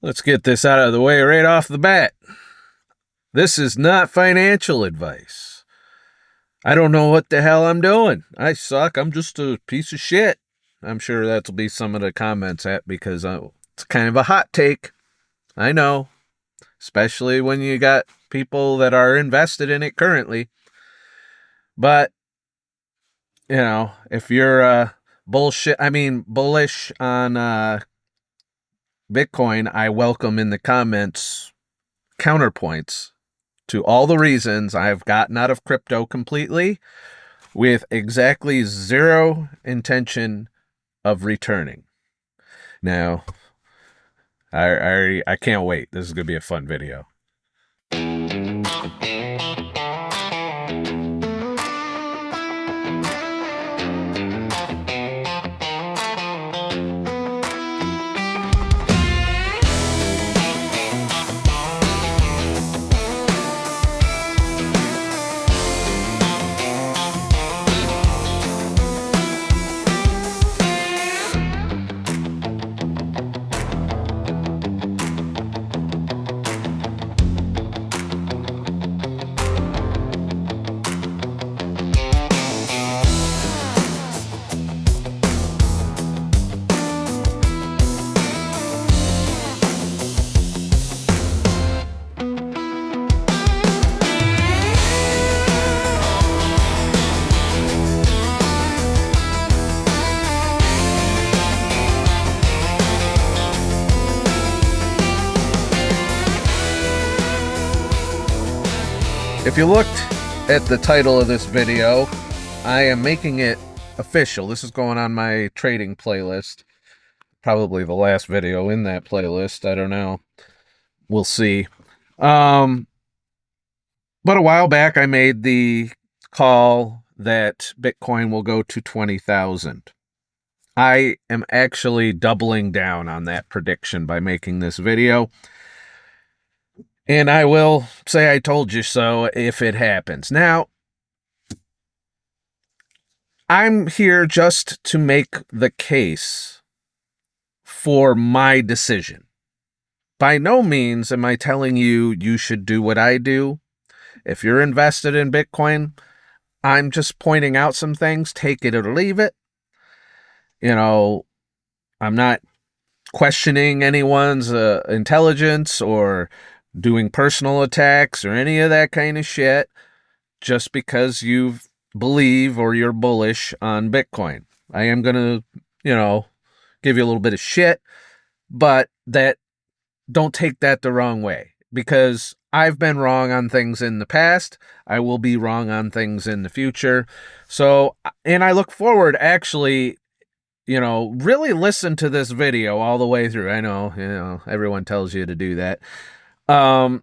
Let's get this out of the way right off the bat. This is not financial advice. I don't know what the hell I'm doing. I suck. I'm just a piece of shit. I'm sure that'll be some of the comments because it's kind of a hot take. I know, especially when you got people that are invested in it currently. But, if you're bullish on Bitcoin, I welcome in the comments counterpoints to all the reasons I've gotten out of crypto completely with exactly zero intention of returning. Now, I can't wait. This is going to be a fun video. If you looked at the title of this video, I am making it official. This is going on my trading playlist. Probably the last video in that playlist. I don't know. We'll see. But a while back, I made the call that Bitcoin will go to 20,000. I am actually doubling down on that prediction by making this video. And I will say I told you so if it happens. Now, I'm here just to make the case for my decision. By no means am I telling you you should do what I do. If you're invested in Bitcoin, I'm just pointing out some things. Take it or leave it. I'm not questioning anyone's intelligence or doing personal attacks or any of that kind of shit just because you believe or you're bullish on Bitcoin. I am going to, give you a little bit of shit, but don't take that the wrong way, because I've been wrong on things in the past. I will be wrong on things in the future. So, and I look forward actually, really listen to this video all the way through. I know, everyone tells you to do that. And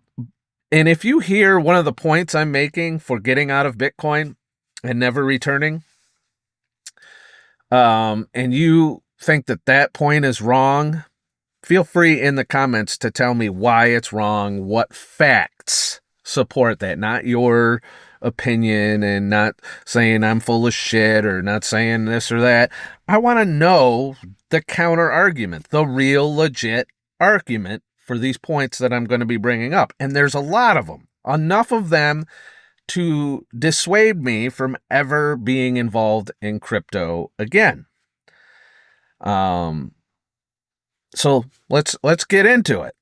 if you hear one of the points I'm making for getting out of Bitcoin and never returning, and you think that point is wrong, feel free in the comments to tell me why it's wrong, what facts support that, not your opinion, and not saying I'm full of shit or not saying this or that. I want to know the counter argument, the real legit argument for these points that I'm going to be bringing up. And there's a lot of them, enough of them to dissuade me from ever being involved in crypto again. So let's get into it.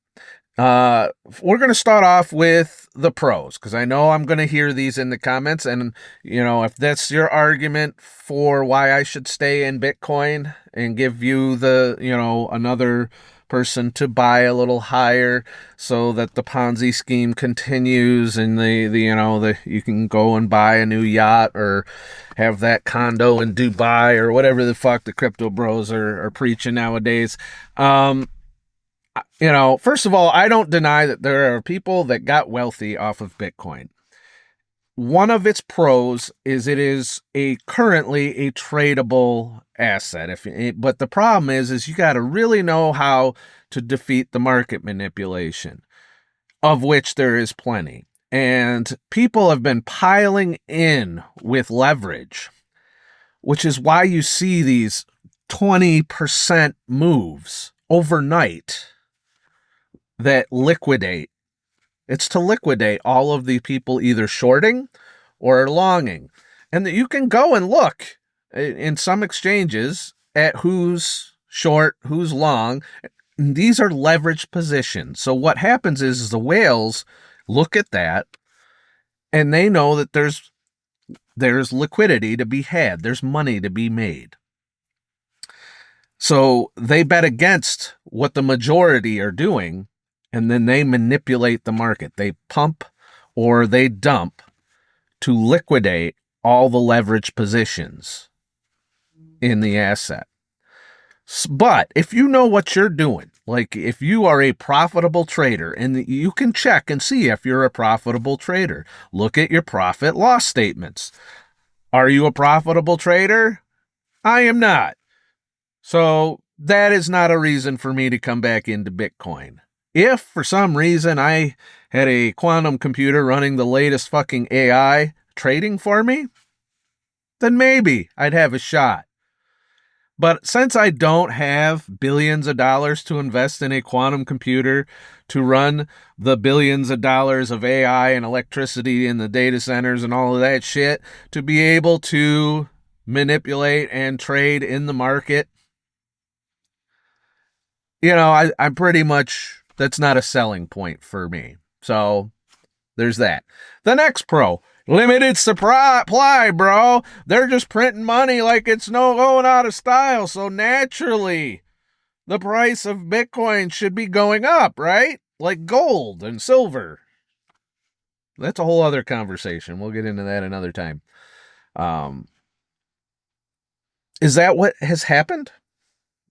We're going to start off with the pros, because I know I'm going to hear these in the comments. And, if that's your argument for why I should stay in Bitcoin and give you another person to buy a little higher so that the Ponzi scheme continues and you can go and buy a new yacht or have that condo in Dubai or whatever the fuck the crypto bros are preaching nowadays. First of all, I don't deny that there are people that got wealthy off of Bitcoin. One of its pros is it is currently a tradable asset. But the problem is you got to really know how to defeat the market manipulation, of which there is plenty. And people have been piling in with leverage, which is why you see these 20% moves overnight that liquidate. It's to liquidate all of the people either shorting or longing. And that you can go and look in some exchanges at who's short, who's long. These are leveraged positions. So what happens is the whales look at that and they know that there's liquidity to be had. There's money to be made. So they bet against what the majority are doing, and then they manipulate the market. They pump or they dump to liquidate all the leverage positions in the asset. But if you know what you're doing, like if you are a profitable trader, and you can check and see if you're a profitable trader, look at your profit loss statements. Are you a profitable trader? I am not. So that is not a reason for me to come back into Bitcoin. If for some reason I had a quantum computer running the latest fucking AI trading for me, then maybe I'd have a shot. But since I don't have billions of dollars to invest in a quantum computer to run the billions of dollars of AI and electricity in the data centers and all of that shit to be able to manipulate and trade in the market, I'm pretty much, that's not a selling point for me. So there's that. The next pro, limited supply, bro. They're just printing money like it's no going out of style. So naturally, the price of Bitcoin should be going up, right? Like gold and silver. That's a whole other conversation. We'll get into that another time. Is that what has happened?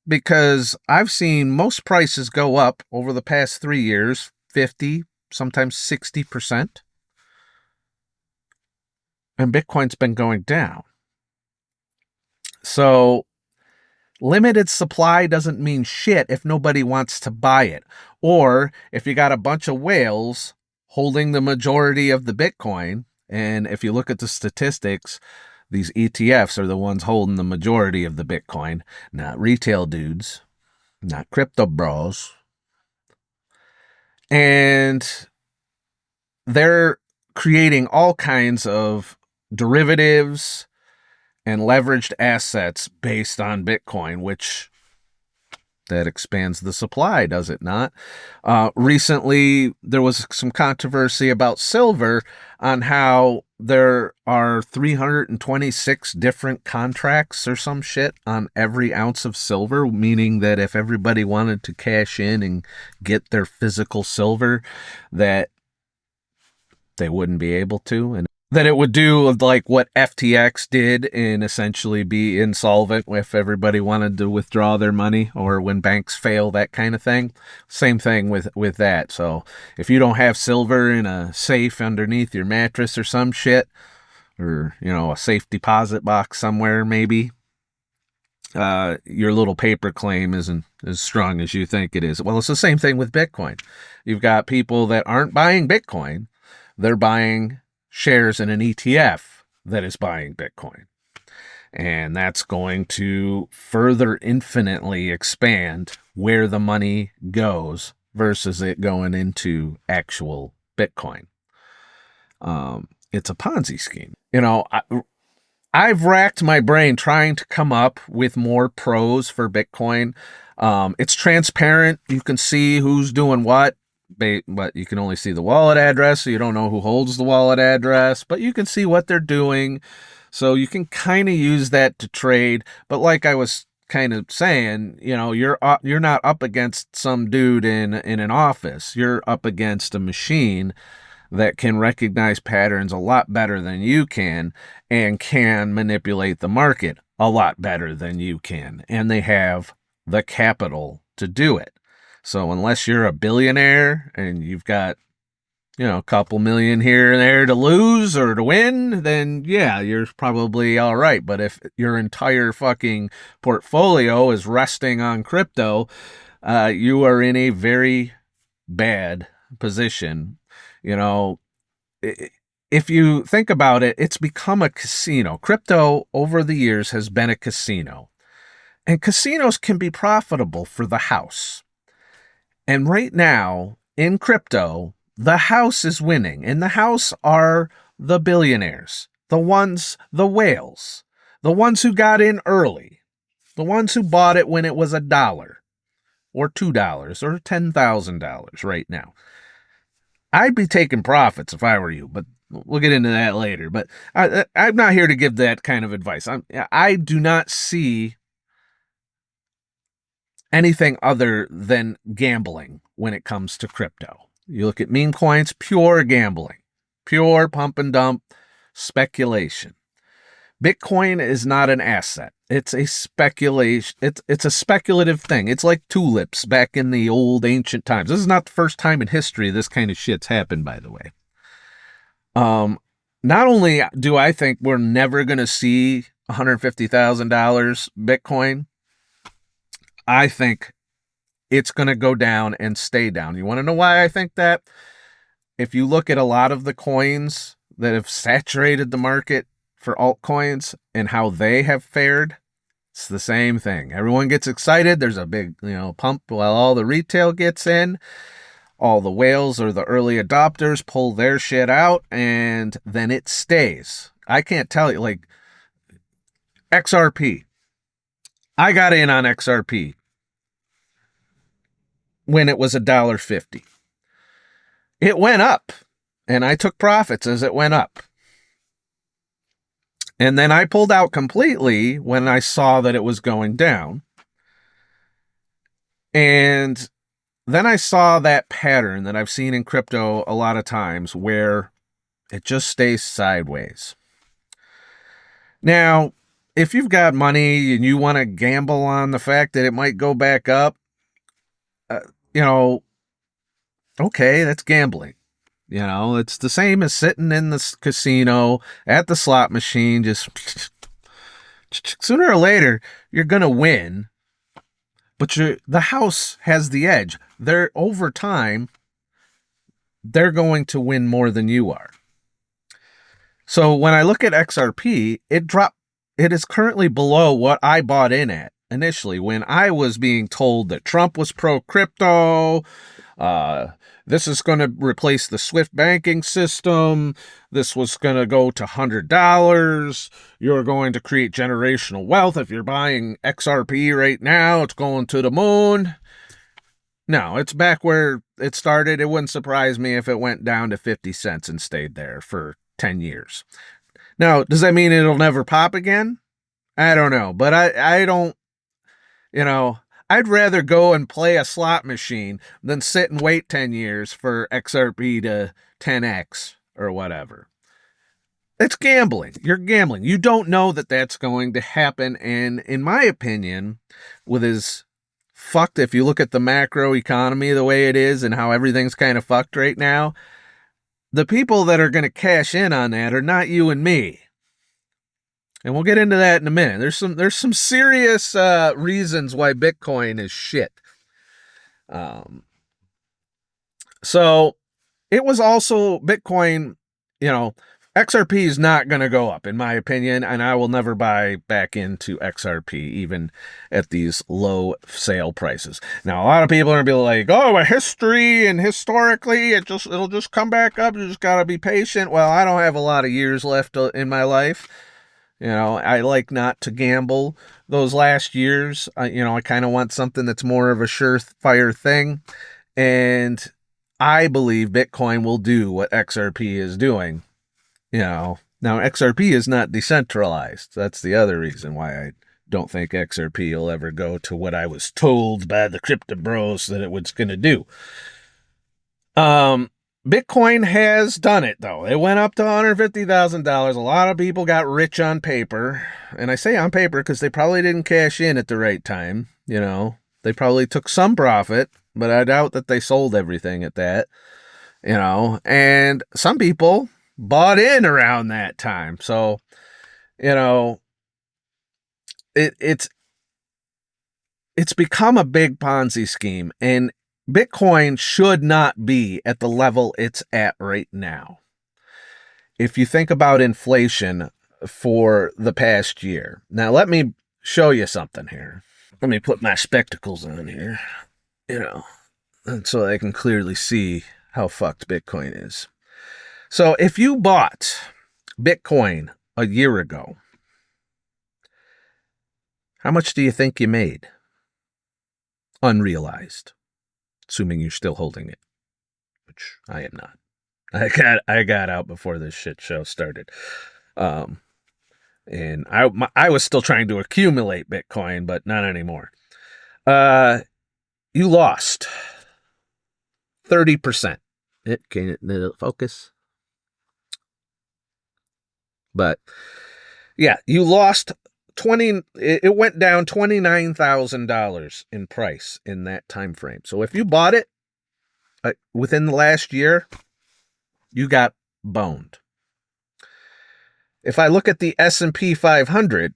Because I've seen most prices go up over the past 3 years, 50, sometimes 60%. And Bitcoin's been going down. So limited supply doesn't mean shit if nobody wants to buy it. Or if you got a bunch of whales holding the majority of the Bitcoin, and if you look at the statistics, these ETFs are the ones holding the majority of the Bitcoin, not retail dudes, not crypto bros. And they're creating all kinds of derivatives and leveraged assets based on Bitcoin, which that expands the supply, does it not? Recently, there was some controversy about silver on how there are 326 different contracts or some shit on every ounce of silver, meaning that if everybody wanted to cash in and get their physical silver, that they wouldn't be able to, and that it would do like what FTX did and essentially be insolvent if everybody wanted to withdraw their money, or when banks fail, that kind of thing. Same thing with that. So if you don't have silver in a safe underneath your mattress or some shit, or, a safe deposit box somewhere maybe, your little paper claim isn't as strong as you think it is. Well, it's the same thing with Bitcoin. You've got people that aren't buying Bitcoin. They're buying shares in an ETF that is buying Bitcoin. And that's going to further infinitely expand where the money goes versus it going into actual Bitcoin. It's a Ponzi scheme. I've racked my brain trying to come up with more pros for Bitcoin. It's transparent. You can see who's doing what. But you can only see the wallet address, so you don't know who holds the wallet address, but you can see what they're doing, so you can kind of use that to trade. But like I was kind of saying, you're not up against some dude in an office. You're up against a machine that can recognize patterns a lot better than you can, and can manipulate the market a lot better than you can, and they have the capital to do it. So unless you're a billionaire and you've got, a couple million here and there to lose or to win, then yeah, you're probably all right. But if your entire fucking portfolio is resting on crypto, you are in a very bad position. If you think about it, it's become a casino. Crypto over the years has been a casino. And casinos can be profitable for the house. And right now, in crypto, the house is winning, and the house are the billionaires, the whales, the ones who got in early, the ones who bought it when it was $1 or $2 or $10,000 right now. I'd be taking profits if I were you, but we'll get into that later. But I'm not here to give that kind of advice. I do not see anything other than gambling when it comes to crypto. You look at meme coins, pure gambling, pure pump and dump speculation. Bitcoin is not an asset. It's a speculation. It's a speculative thing. It's like tulips back in the old ancient times. This is not the first time in history this kind of shit's happened, by the way. Not only do I think we're never going to see $150,000 Bitcoin, I think it's going to go down and stay down. You want to know why I think that? If you look at a lot of the coins that have saturated the market for altcoins and how they have fared, it's the same thing. Everyone gets excited. There's a big, pump while all the retail gets in. All the whales or the early adopters pull their shit out, and then it stays. I can't tell you, like XRP. I got in on XRP when it was $1.50. It went up, and I took profits as it went up. And then I pulled out completely when I saw that it was going down. And then I saw that pattern that I've seen in crypto a lot of times where it just stays sideways. Now, if you've got money and you want to gamble on the fact that it might go back up, okay, that's gambling. It's the same as sitting in the casino at the slot machine. Just sooner or later, you're going to win. But the house has the edge. Over time, they're going to win more than you are. So when I look at XRP, it dropped. It is currently below what I bought in at initially when I was being told that Trump was pro-crypto. This is going to replace the SWIFT banking system. This was going to go to $100. You're going to create generational wealth. If you're buying XRP right now, it's going to the moon. No, it's back where it started. It wouldn't surprise me if it went down to 50 cents and stayed there for 10 years. Now, does that mean it'll never pop again? I don't know, but I don't, I'd rather go and play a slot machine than sit and wait 10 years for XRP to 10x or whatever. It's gambling. You're gambling. You don't know that that's going to happen. And in my opinion, with his fucked, if you look at the macro economy the way it is and how everything's kind of fucked right now, the people that are going to cash in on that are not you and me. And we'll get into that in a minute. There's some serious reasons why Bitcoin is shit. So it was also Bitcoin, XRP is not going to go up, in my opinion, and I will never buy back into XRP, even at these low sale prices. Now, a lot of people are going to be like, oh, a history and historically, it'll just come back up. You just got to be patient. Well, I don't have a lot of years left in my life. I like not to gamble those last years. I kind of want something that's more of a surefire thing. And I believe Bitcoin will do what XRP is doing. Now XRP is not decentralized. That's the other reason why I don't think XRP will ever go to what I was told by the crypto bros that it was going to do. Bitcoin has done it, though. It went up to $150,000. A lot of people got rich on paper. And I say on paper because they probably didn't cash in at the right time. They probably took some profit, but I doubt that they sold everything at that. And some people bought in around that time. So, it's become a big Ponzi scheme. And Bitcoin should not be at the level it's at right now. If you think about inflation for the past year. Now, let me show you something here. Let me put my spectacles on here. and so I can clearly see how fucked Bitcoin is. So if you bought Bitcoin a year ago, how much do you think you made? Unrealized, assuming you're still holding it, which I am not. I got out before this shit show started. And I was still trying to accumulate Bitcoin, but not anymore. You lost 30%. Can it focus? But yeah, you lost 20. It went down $29,000 in price in that time frame. So if you bought it within the last year, you got boned. If I look at the S&P 500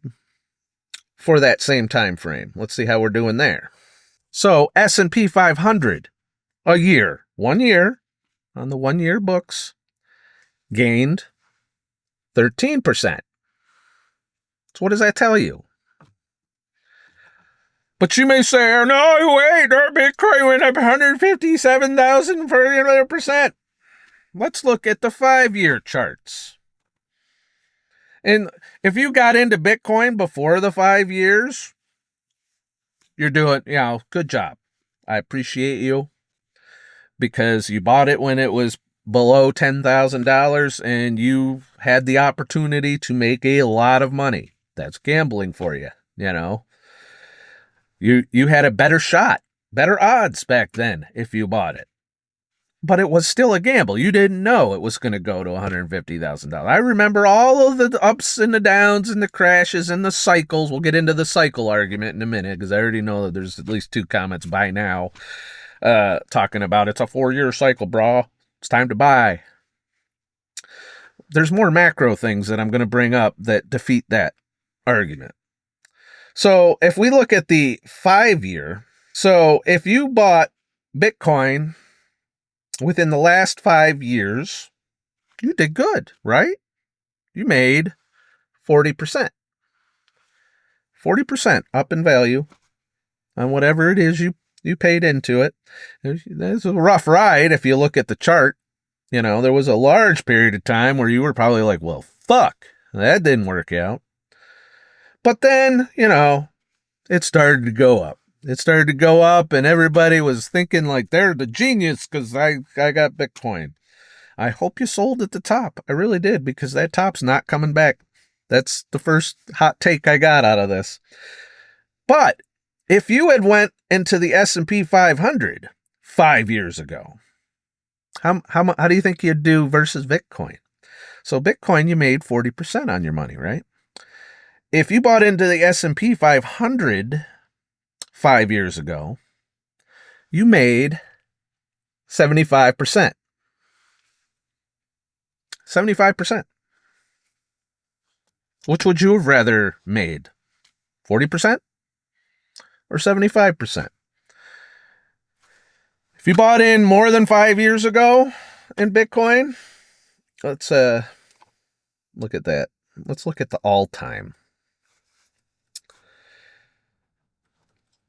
for that same time frame, let's see how we're doing there. So S&P 500 a year, 1 year on the 1 year books, gained 13%. So what does that tell you? But you may say, oh, no, wait, our Bitcoin went up 157,000 for another percent. Let's look at the 5-year charts. And if you got into Bitcoin before the 5 years, you're doing, good job. I appreciate you because you bought it when it was below $10,000 and you had the opportunity to make a lot of money. That's gambling for you, You had a better shot, better odds back then if you bought it. But it was still a gamble. You didn't know it was going to go to $150,000. I remember all of the ups and the downs and the crashes and the cycles. We'll get into the cycle argument in a minute because I already know that there's at least 2 comments by now talking about it's a 4-year cycle, bro. It's time to buy. There's more macro things that I'm going to bring up that defeat that argument. So if we look at the 5-year, so if you bought Bitcoin within the last 5 years, you did good, right? You made 40%. 40% up in value on whatever it is you paid into it. It's a rough ride if you look at the chart. There was a large period of time where you were probably like, well, fuck, that didn't work out. But then, it started to go up. It started to go up and everybody was thinking like they're the genius because I got Bitcoin. I hope you sold at the top. I really did because that top's not coming back. That's the first hot take I got out of this. But if you had went into the S&P 500 5 years ago, how do you think you'd do versus Bitcoin? So Bitcoin, you made 40% on your money, right? If you bought into the S&P 500 5 years ago, you made 75%. 75%. Which would you have rather made? 40% or 75%? If you bought in more than 5 years ago in Bitcoin, let's look at that. Let's look at the all-time.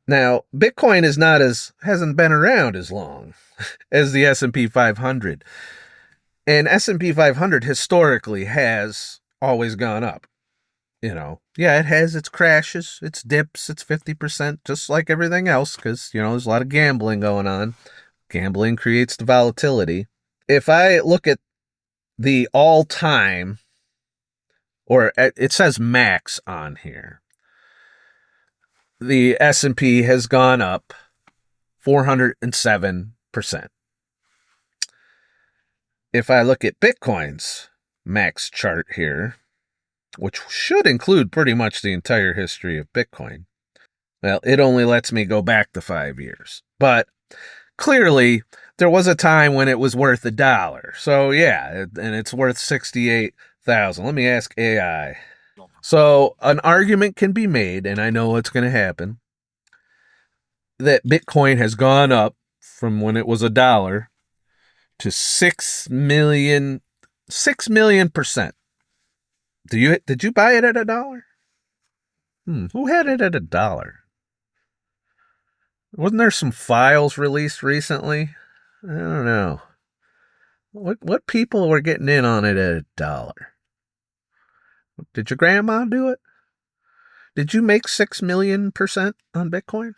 Now, Bitcoin hasn't been around as long as the S&P 500. And S&P 500 historically has always gone up. Yeah, it has its crashes, its dips, its 50%, just like everything else, because, there's a lot of gambling going on. Gambling creates the volatility. If I look at the all-time, or it says max on here, the S&P has gone up 407%. If I look at Bitcoin's max chart here, which should include pretty much the entire history of Bitcoin, well, it only lets me go back to 5 years. But clearly, there was a time when it was worth $1. So yeah, and it's worth 68,000. Let me ask AI. So an argument can be made, and I know it's going to happen, that Bitcoin has gone up from when it was $1 to 6 million %. Did you buy it at $1? Who had it at $1? Wasn't there some files released recently? I don't know. What people were getting in on it at $1? Did your grandma do it? Did you make 6,000,000% on Bitcoin?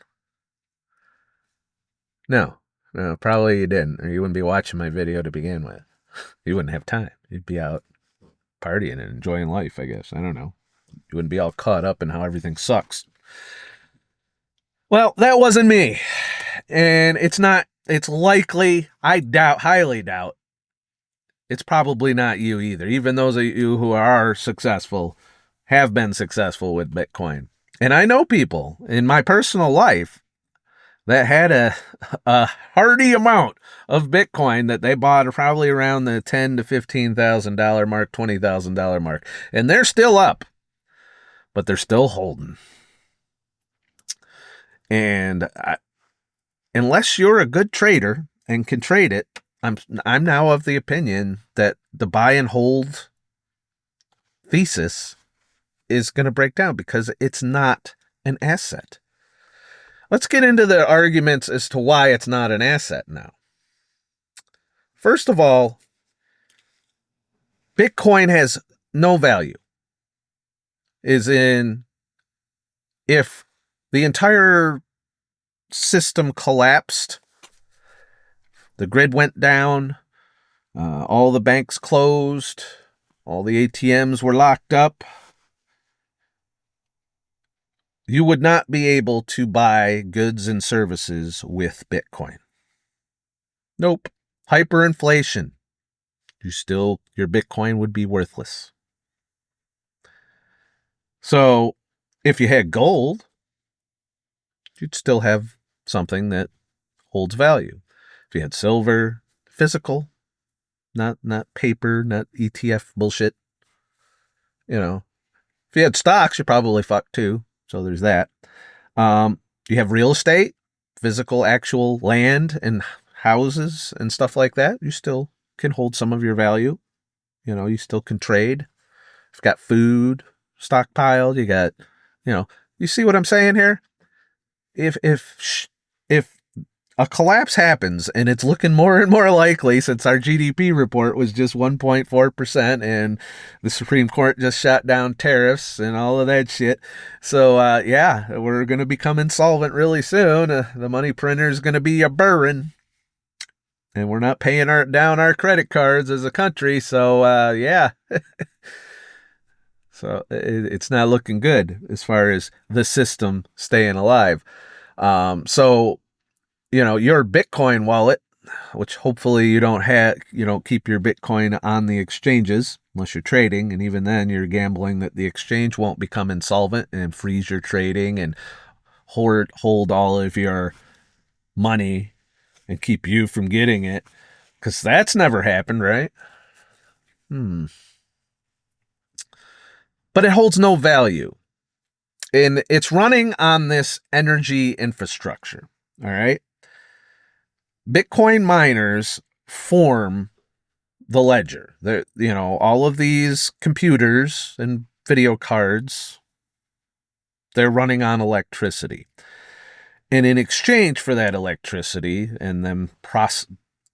No. No, probably you didn't, or you wouldn't be watching my video to begin with. You wouldn't have time. You'd be out partying and enjoying life, I guess. I don't know. You wouldn't be all caught up in how everything sucks. Well, that wasn't me. And it's likely, I highly doubt, it's probably not you either. Even those of you who are successful have been successful with Bitcoin. And I know people in my personal life that had a hearty amount of Bitcoin that they bought probably around the $10,000 to $15,000 mark, $20,000 mark. And they're still up, but they're still holding. And unless you're a good trader and can trade it, I'm now of the opinion that the buy and hold thesis is going to break down because it's not an asset. Let's get into the arguments as to why it's not an asset now. First of all, Bitcoin has no value. As in, if the entire system collapsed, the grid went down, all the banks closed, all the ATMs were locked up, you would not be able to buy goods and services with Bitcoin. Nope. Hyperinflation. Your Bitcoin would be worthless. So if you had gold, you'd still have something that holds value. If you had silver, physical, not paper, not ETF bullshit. If you had stocks, you're probably fucked too. So there's that. You have real estate, physical, actual land and houses and stuff like that. You still can hold some of your value. You still can trade. You've got food stockpiled. You got, you see what I'm saying here? If a collapse happens, and it's looking more and more likely since our GDP report was just 1.4%, and the Supreme Court just shot down tariffs and all of that shit. So, we're going to become insolvent really soon. The money printer is going to be a burrin', and we're not paying down our credit cards as a country. So, So it's not looking good as far as the system staying alive. Your Bitcoin wallet, which hopefully you don't keep your Bitcoin on the exchanges unless you're trading. And even then you're gambling that the exchange won't become insolvent and freeze your trading and hold all of your money and keep you from getting it. 'Cause that's never happened, right? But it holds no value. And it's running on this energy infrastructure. All right. Bitcoin miners form the ledger. All of these computers and video cards, they're running on electricity. And in exchange for that electricity and them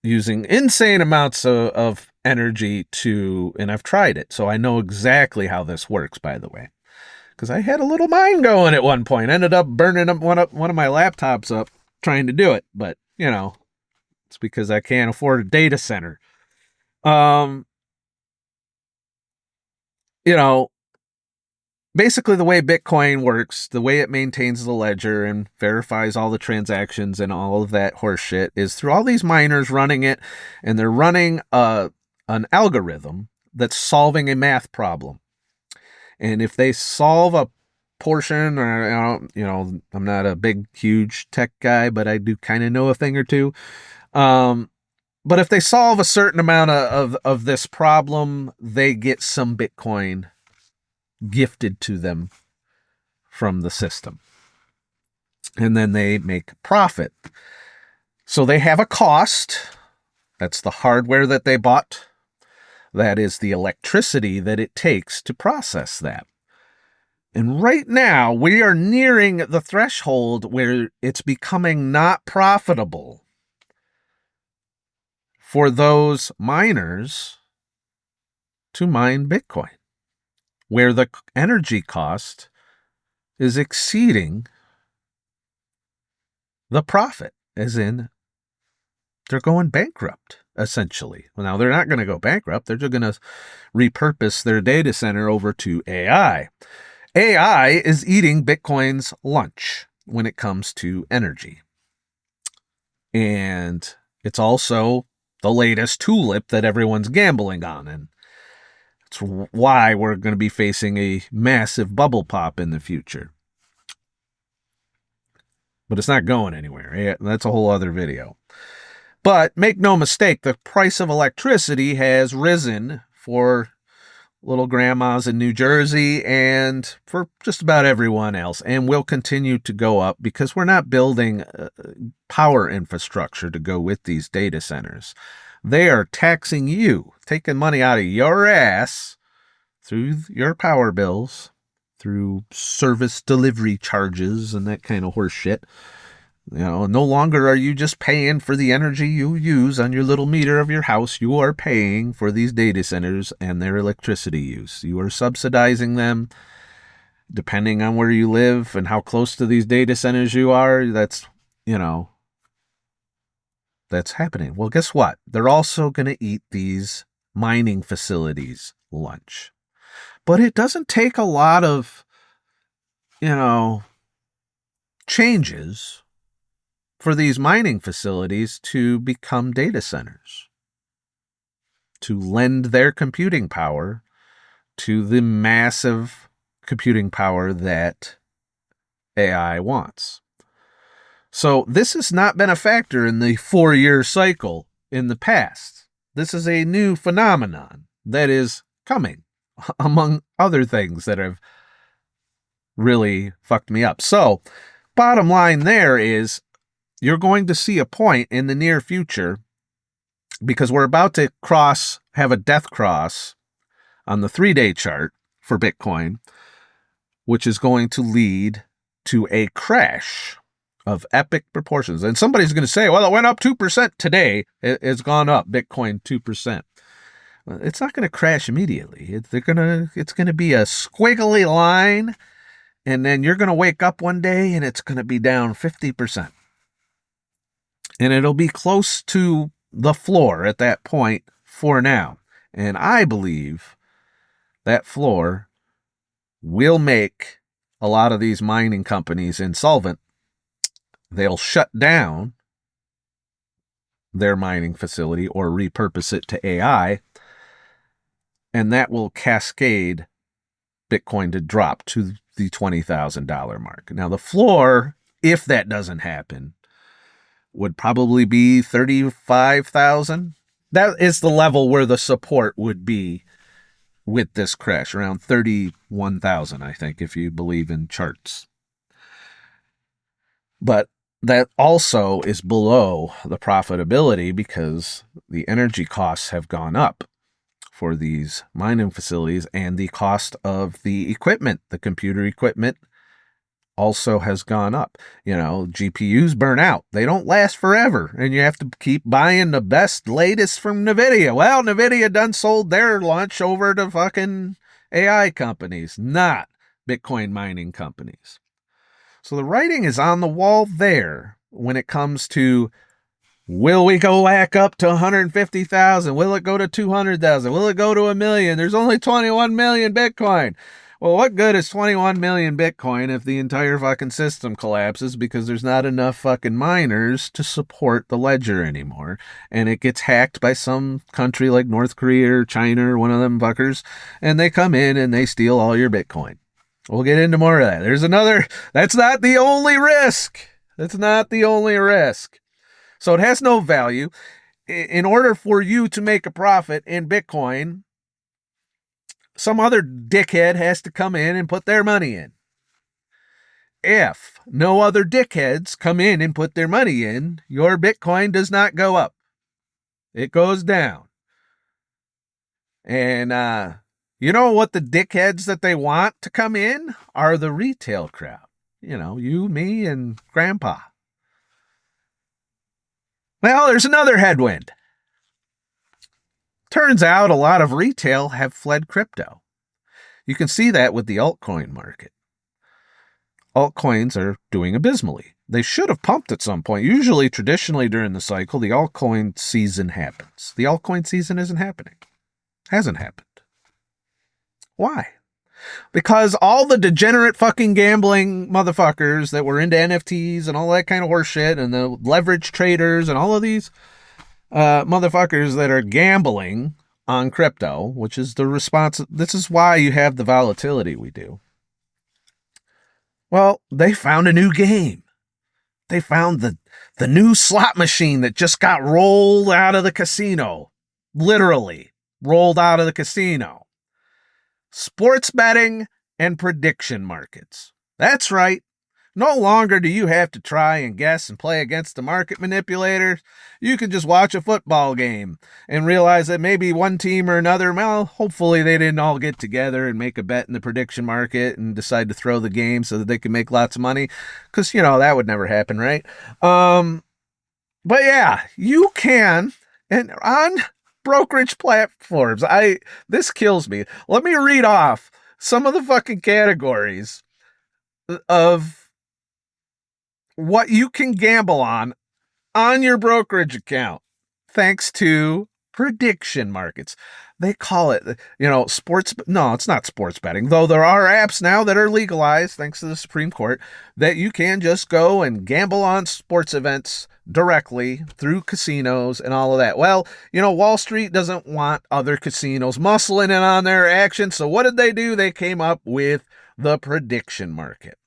using insane amounts of energy and I've tried it, so I know exactly how this works, by the way. Because I had a little mine going at one point. I ended up burning one of my laptops up trying to do it. But, it's because I can't afford a data center. Basically the way Bitcoin works, the way it maintains the ledger and verifies all the transactions and all of that horse shit is through all these miners running it, and they're running an algorithm that's solving a math problem. And if they solve a portion, or, I'm not a big, huge tech guy, but I do kind of know a thing or two. But if they solve a certain amount of this problem, they get some Bitcoin gifted to them from the system. And then they make profit. So they have a cost. That's the hardware that they bought. That is the electricity that it takes to process that. And right now, we are nearing the threshold where it's becoming not profitable for those miners to mine Bitcoin, where the energy cost is exceeding the profit, as in they're going bankrupt, essentially. Well, now, they're not going to go bankrupt. They're just going to repurpose their data center over to AI. AI is eating Bitcoin's lunch when it comes to energy. And it's also the latest tulip that everyone's gambling on. And it's why we're going to be facing a massive bubble pop in the future. But it's not going anywhere. That's a whole other video. But make no mistake, the price of electricity has risen for little grandmas in New Jersey and for just about everyone else, and will continue to go up because we're not building power infrastructure to go with these data centers. They are taxing you, taking money out of your ass through your power bills, through service delivery charges and that kind of horse shit. No longer are you just paying for the energy you use on your little meter of your house. You are paying for these data centers and their electricity use. You are subsidizing them depending on where you live and how close to these data centers you are. That's happening. Well, guess what? They're also going to eat these mining facilities lunch. But it doesn't take a lot of, changes for these mining facilities to become data centers, to lend their computing power to the massive computing power that AI wants. So this has not been a factor in the 4-year cycle in the past. This is a new phenomenon that is coming, among other things that have really fucked me up. So, bottom line there is, you're going to see a point in the near future, because we're about to have a death cross on the 3-day chart for Bitcoin, which is going to lead to a crash of epic proportions. And somebody's going to say, well, it went up 2% today. It's gone up, Bitcoin 2%. Well, it's not going to crash immediately. It's going to be a squiggly line, and then you're going to wake up one day and it's going to be down 50%. And it'll be close to the floor at that point for now. And I believe that floor will make a lot of these mining companies insolvent. They'll shut down their mining facility or repurpose it to AI. And that will cascade Bitcoin to drop to the $20,000 mark. Now, the floor, if that doesn't happen, would probably be 35,000. That is the level where the support would be with this crash, around 31,000, I think, if you believe in charts. But that also is below the profitability because the energy costs have gone up for these mining facilities, and the cost of the equipment, the computer equipment, also has gone up. GPUs burn out. They don't last forever, and you have to keep buying the best, latest from NVIDIA. Well, NVIDIA done sold their lunch over to fucking AI companies, not Bitcoin mining companies. So the writing is on the wall there when it comes to, will we go back up to 150,000? Will it go to 200,000? Will it go to 1 million? There's only 21 million Bitcoin. Well, what good is 21 million Bitcoin if the entire fucking system collapses because there's not enough fucking miners to support the ledger anymore, and it gets hacked by some country like North Korea or China or one of them fuckers, and they come in and they steal all your Bitcoin. We'll get into more of that. That's not the only risk. That's not the only risk. So it has no value. In order for you to make a profit in Bitcoin, some other dickhead has to come in and put their money in. If no other dickheads come in and put their money in, your Bitcoin does not go up. It goes down. And You know what the dickheads that they want to come in are the retail crowd. You know, you, me, and Grandpa. Well, there's another headwind. Turns out a lot of retail have fled crypto. You can see that with the altcoin market. Altcoins are doing abysmally. They should have pumped at some point. Usually, traditionally during the cycle, the altcoin season happens. The altcoin season isn't happening. Hasn't happened. Why? Because all the degenerate fucking gambling motherfuckers that were into NFTs and all that kind of horseshit and the leverage traders and all of these motherfuckers that are gambling on crypto, which is the response. This is why you have the volatility we do. Well, they found a new game. They found the new slot machine that just got rolled out of the casino. Literally rolled out of the casino. Sports betting and prediction markets. That's right. No longer do you have to try and guess and play against the market manipulators. You can just watch a football game and realize that maybe one team or another, well, hopefully they didn't all get together and make a bet in the prediction market and decide to throw the game so that they can make lots of money. Because, you know, that would never happen, right? But yeah, you can, and on brokerage platforms, this kills me. Let me read off some of the fucking categories of what you can gamble on your brokerage account, thanks to prediction markets. They call it, you know, sports. No, it's not sports betting, though there are apps now that are legalized, thanks to the Supreme Court, that you can just go and gamble on sports events directly through casinos and all of that. Well, you know, Wall Street doesn't want other casinos muscling in on their action. So what did they do? They came up with the prediction market.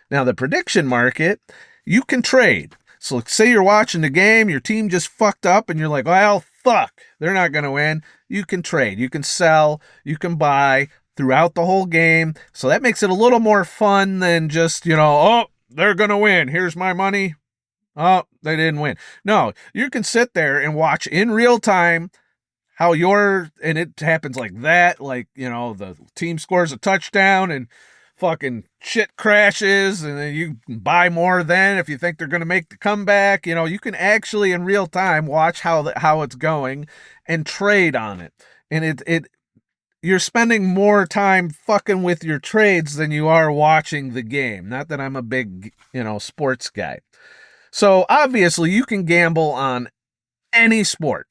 Now, the prediction market, you can trade. So say you're watching the game, your team just fucked up, and you're like, well, fuck, they're not going to win. You can trade. You can sell. You can buy throughout the whole game. So that makes it a little more fun than just, you know, oh, they're going to win. Here's my money. Oh, they didn't win. No, you can sit there and watch in real time how and it happens like that. Like, you know, the team scores a touchdown and fucking shit crashes, and then you can buy more then if you think they're going to make the comeback. You know, you can actually in real time watch how it's going and trade on it. And you're spending more time fucking with your trades than you are watching the game. Not that I'm a big, you know, sports guy. So obviously you can gamble on any sport,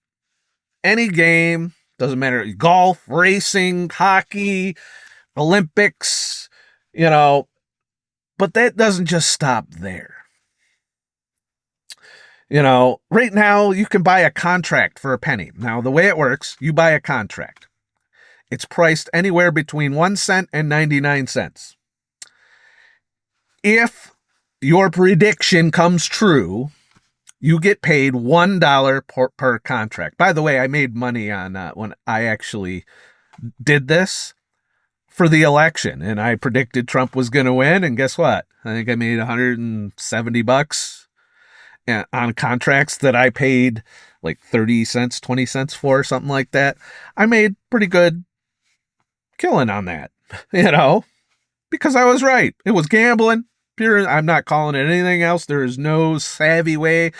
any game, doesn't matter, golf, racing, hockey, Olympics, you know, but that doesn't just stop there. You know, right now you can buy a contract for a penny. Now, the way it works, you buy a contract. It's priced anywhere between 1 cent and 99 cents. If your prediction comes true, you get paid $1 per contract. By the way, I made money on when I actually did this for the election, and I predicted Trump was going to win, and guess what? I think I made $170 on contracts that I paid like 30 cents, 20 cents for, something like that. I made pretty good killing on that, you know, because I was right. It was gambling. Pure. I'm not calling it anything else. There is no savvy way.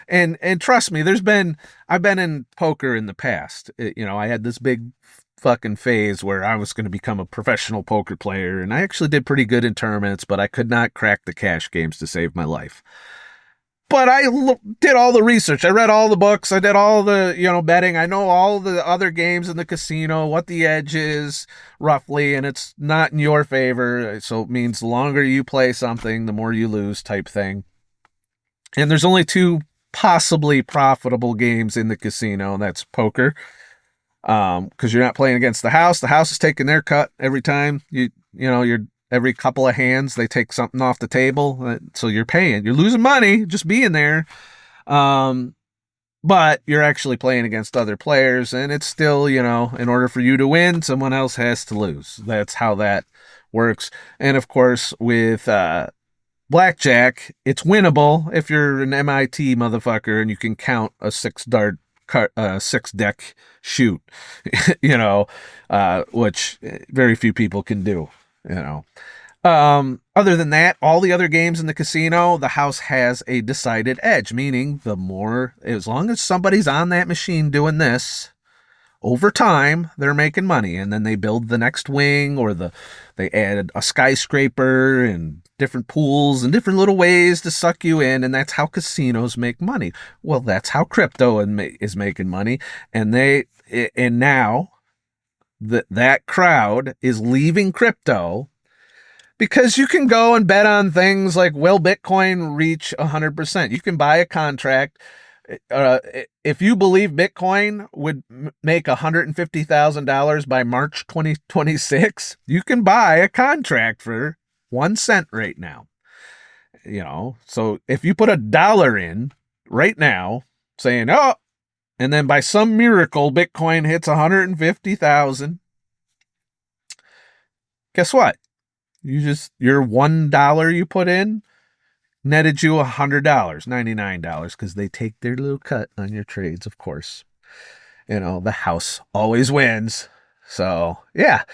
And trust me, I've been in poker in the past. You know, I had this big fucking phase where I was going to become a professional poker player, and I actually did pretty good in tournaments, but I could not crack the cash games to save my life. But I did all the research. I read all the books. I did all the, you know, betting. I know all the other games in the casino, what the edge is roughly, and it's not in your favor. So it means the longer you play something, the more you lose type thing. And there's only 2 possibly profitable games in the casino, and that's poker. Because you're not playing against the house. The house is taking their cut every time. You know, you're every couple of hands, they take something off the table. So you're losing money just being there. But you're actually playing against other players, and it's still, you know, in order for you to win, someone else has to lose. That's how that works. And of course, with blackjack, it's winnable if you're an MIT motherfucker and you can count a 6 dart six deck shoot, which very few people can do, Other than that, all the other games in the casino, the house has a decided edge, meaning as long as somebody's on that machine doing this, over time, they're making money, and then they build the next wing, or they add a skyscraper and different pools and different little ways to suck you in, and that's how casinos make money. Well, that's how crypto is making money, and now that crowd is leaving crypto because you can go and bet on things like, will Bitcoin reach 100%? You can buy a contract. If you believe Bitcoin would make $150,000 by March 2026, you can buy a contract for 1 cent right now. So if you put $1 in right now, saying, and then by some miracle, Bitcoin hits 150,000, guess what? Your $1 you put in netted you $100, $99, because they take their little cut on your trades, of course. The house always wins. So, yeah,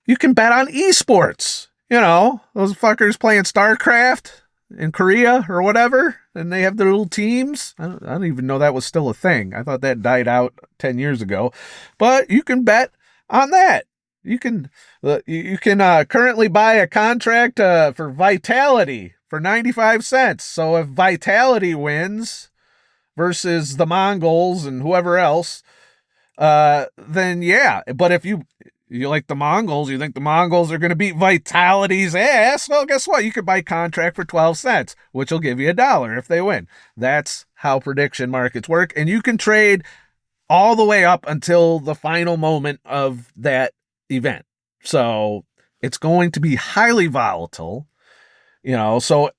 you can bet on esports. Those fuckers playing StarCraft in Korea or whatever, and they have their little teams. I don't even know that was still a thing. I thought that died out 10 years ago. But you can bet on that. You can currently buy a contract for Vitality for 95 cents. So if Vitality wins versus the Mongols and whoever else, then yeah. But if you like the Mongols, you think the Mongols are going to beat Vitality's ass, well, guess what? You could buy a contract for 12 cents, which will give you $1 if they win. That's how prediction markets work. And you can trade all the way up until the final moment of that event. So it's going to be highly volatile. So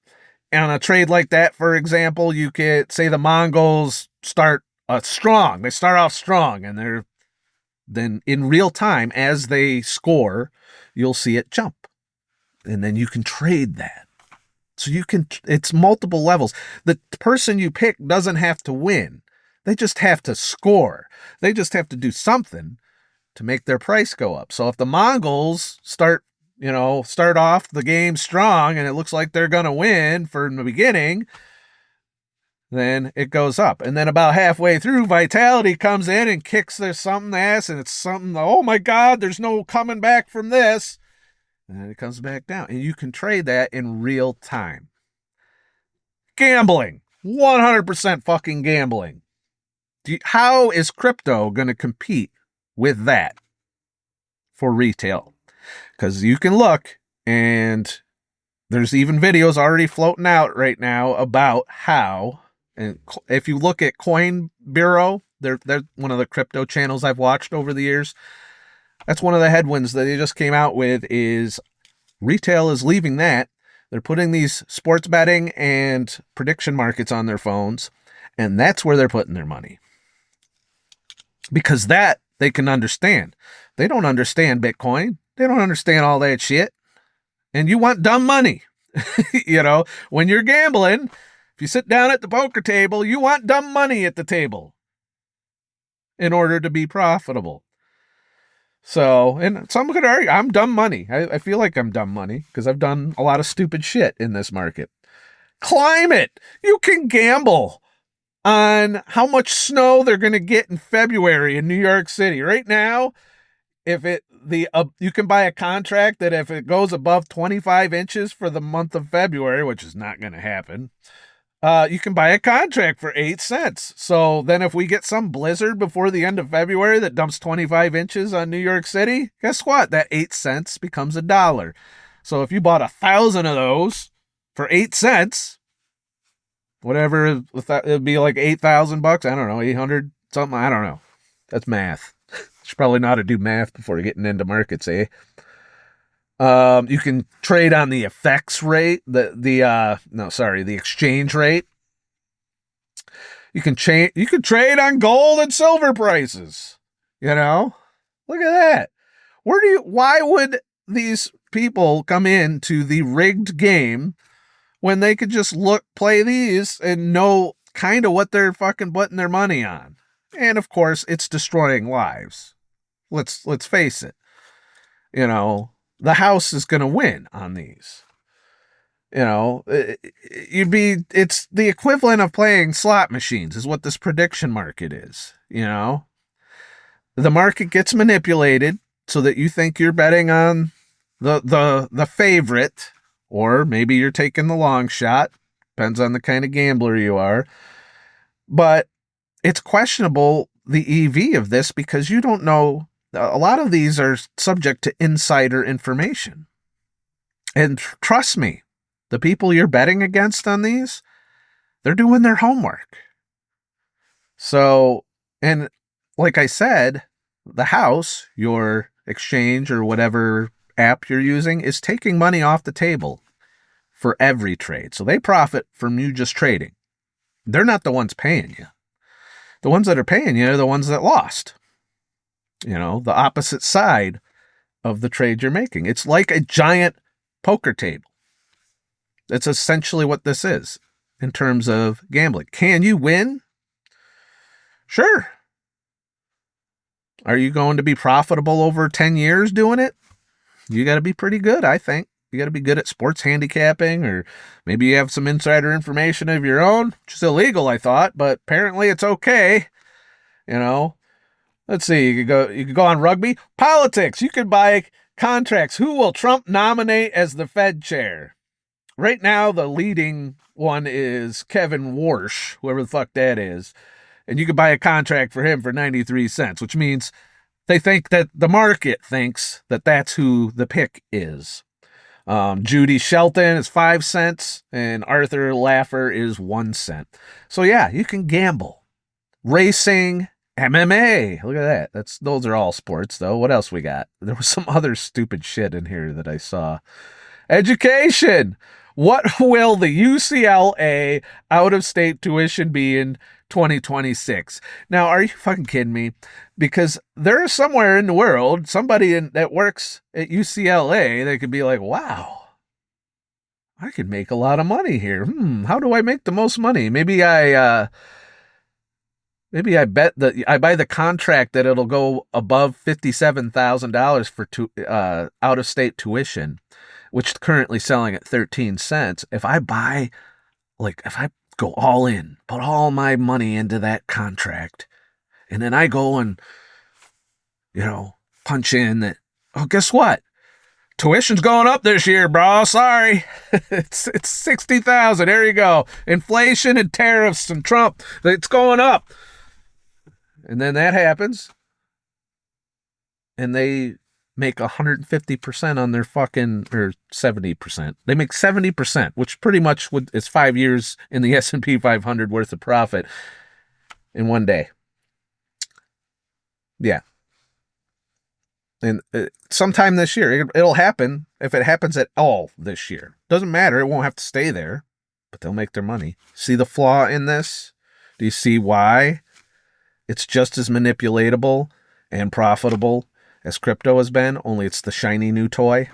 on a trade like that, for example, you could say the Mongols start strong. They start off strong, and then in real time, as they score, you'll see it jump. And then you can trade that. So it's multiple levels. The person you pick doesn't have to win. They just have to score. They just have to do something to make their price go up. So if the Mongols start off the game strong and it looks like they're going to win from the beginning, then it goes up. And then about halfway through, Vitality comes in and kicks something ass, and it's something, oh my God, there's no coming back from this. And then it comes back down. And you can trade that in real time. Gambling. 100% fucking gambling. How is crypto going to compete with that for retail? Because you can look, and there's even videos already floating out right now about how, and if you look at Coin Bureau, they're one of the crypto channels I've watched over the years. That's one of the headwinds that they just came out with, is retail is leaving that. They're putting these sports betting and prediction markets on their phones, and that's where they're putting their money. Because that they can understand. They don't understand Bitcoin. They don't understand all that shit. And you want dumb money. When you're gambling, if you sit down at the poker table, you want dumb money at the table in order to be profitable. So, and some could argue, I'm dumb money. I feel like I'm dumb money because I've done a lot of stupid shit in this market. Climate. You can gamble on how much snow they're going to get in February in New York City. Right now, you can buy a contract that if it goes above 25 inches for the month of February, which is not going to happen, you can buy a contract for 8 cents. So then if we get some blizzard before the end of February that dumps 25 inches on New York City, guess what? That 8 cents becomes $1. So if you bought 1,000 of those for 8 cents, whatever, it'd be like $8,000. I don't know, 800 something. I don't know. That's math. Should probably know how to do math before getting into markets, eh? You can trade on the FX rate, the exchange rate. You can trade on gold and silver prices. Look at that. Why would these people come into the rigged game when they could just play these and know kind of what they're fucking putting their money on? And of course, it's destroying lives. Let's face it. You know, the house is going to win on these. You know, it's the equivalent of playing slot machines is what this prediction market is. You know, the market gets manipulated so that you think you're betting on the favorite, or maybe you're taking the long shot. Depends on the kind of gambler you are. But it's questionable the EV of this because you don't know. A lot of these are subject to insider information. And trust me, the people you're betting against on these, they're doing their homework. So, and like I said, the house, your exchange or whatever app you're using, is taking money off the table for every trade. So they profit from you just trading. They're not the ones paying you. The ones that are paying you are the ones that lost. You know, the opposite side of the trade you're making. It's like a giant poker table. That's essentially what this is in terms of gambling. Can you win? Sure. Are you going to be profitable over 10 years doing it? You got to be pretty good, I think. You got to be good at sports handicapping, or maybe you have some insider information of your own, which is illegal, I thought, but apparently it's okay. You know, let's see. You could go on rugby, politics. You could buy contracts. Who will Trump nominate as the Fed chair? Right now, the leading one is Kevin Warsh, whoever the fuck that is. And you could buy a contract for him for 93 cents, which means they think that the market thinks that that's who the pick is. Judy Shelton is 5 cents and Arthur Laffer is 1 cent. So yeah, you can gamble. Racing, MMA. Look at that. Those are all sports though. What else we got? There was some other stupid shit in here that I saw. Education. What will the UCLA out-of-state tuition be in 2026? Now, are you fucking kidding me? Because there is somewhere in the world somebody that works at UCLA that could be like, wow, I could make a lot of money here. How do I make the most money? Maybe I bet that I buy the contract that it'll go above $57,000 for out-of-state tuition, which is currently selling at 13 cents. If I go all in, put all my money into that contract, and then I go and, punch in that, oh, guess what? Tuition's going up this year, bro. Sorry. It's 60,000. There you go. Inflation and tariffs and Trump. It's going up. And then that happens. And they make 150% on their fucking, or 70%. They make 70%, which pretty much is 5 years in the S&P 500 worth of profit in one day. Yeah. And sometime this year, it'll happen. If it happens at all this year, doesn't matter. It won't have to stay there, but they'll make their money. See the flaw in this? Do you see why it's just as manipulatable and profitable as crypto has been? Only it's the shiny new toy.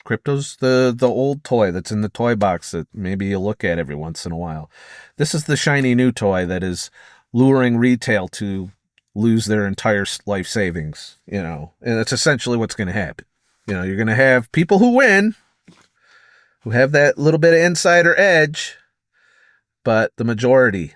Crypto's the old toy that's in the toy box that maybe you look at every once in a while. This is the shiny new toy that is luring retail to lose their entire life savings, and that's essentially what's going to happen. You're going to have people who win, who have that little bit of insider edge, but the majority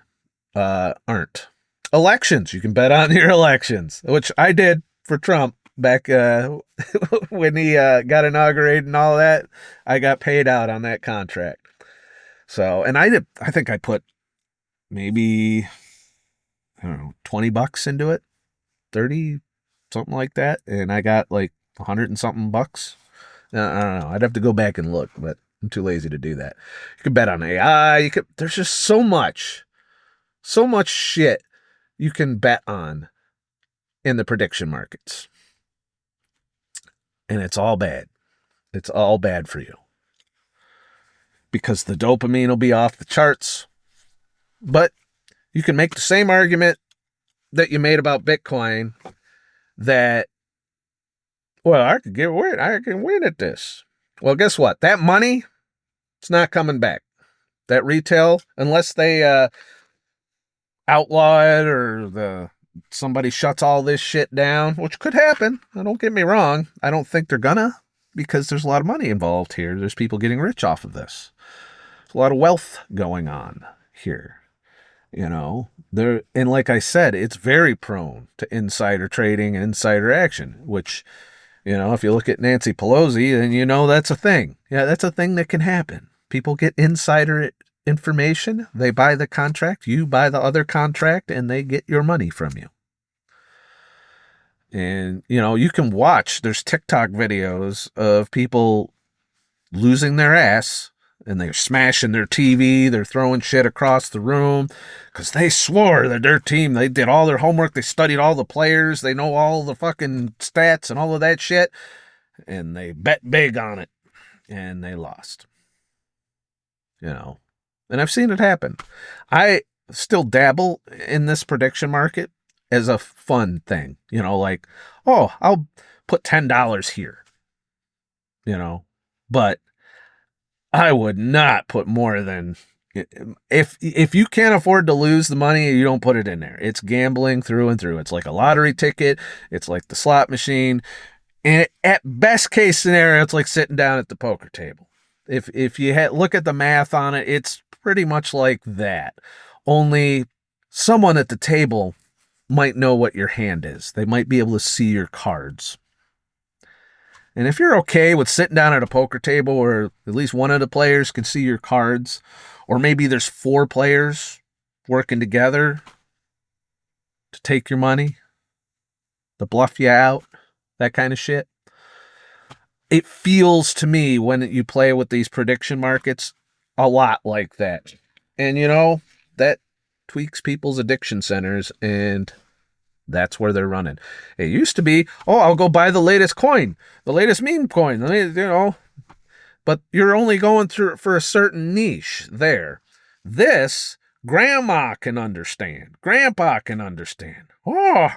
aren't. Elections, you can bet on your elections, which I did for Trump back when he got inaugurated and all that. I got paid out on that contract. So, and I think I put maybe, I don't know, $20 into it, 30, something like that. And I got like 100 and something bucks. I don't know. I'd have to go back and look, but I'm too lazy to do that. You can bet on AI. There's just so much shit you can bet on in the prediction markets. And it's all bad. It's all bad for you. Because the dopamine will be off the charts. But you can make the same argument that you made about Bitcoin, that, well, I can win at this. Well, guess what? That money, it's not coming back. That retail, unless they outlaw it or somebody shuts all this shit down, which could happen. Don't get me wrong. I don't think they're gonna, because there's a lot of money involved here. There's people getting rich off of this. There's a lot of wealth going on here. There, and like I said, it's very prone to insider trading and insider action, which, if you look at Nancy Pelosi, then that's a thing. Yeah, that's a thing that can happen. People get insider information, they buy the contract, you buy the other contract, and they get your money from you. And, you can watch, there's TikTok videos of people losing their ass, and they're smashing their TV, they're throwing shit across the room, because they swore that their team, they did all their homework, they studied all the players, they know all the fucking stats and all of that shit, and they bet big on it, and they lost. And I've seen it happen. I still dabble in this prediction market as a fun thing, like, oh, I'll put $10 here, but I would not put more than, if you can't afford to lose the money, you don't put it in there. It's gambling through and through. It's like a lottery ticket. It's like the slot machine. And at best case scenario, it's like sitting down at the poker table. If you look at the math on it, it's pretty much like that. Only someone at the table might know what your hand is. They might be able to see your cards. And if you're okay with sitting down at a poker table where at least one of the players can see your cards, or maybe there's 4 players working together to take your money, to bluff you out, that kind of shit. It feels to me, when you play with these prediction markets, a lot like that. And that tweaks people's addiction centers, and that's where they're running. It used to be, oh, I'll go buy the latest coin, the latest meme coin, but you're only going through for a certain niche there. This, grandma can understand. Grandpa can understand. Oh,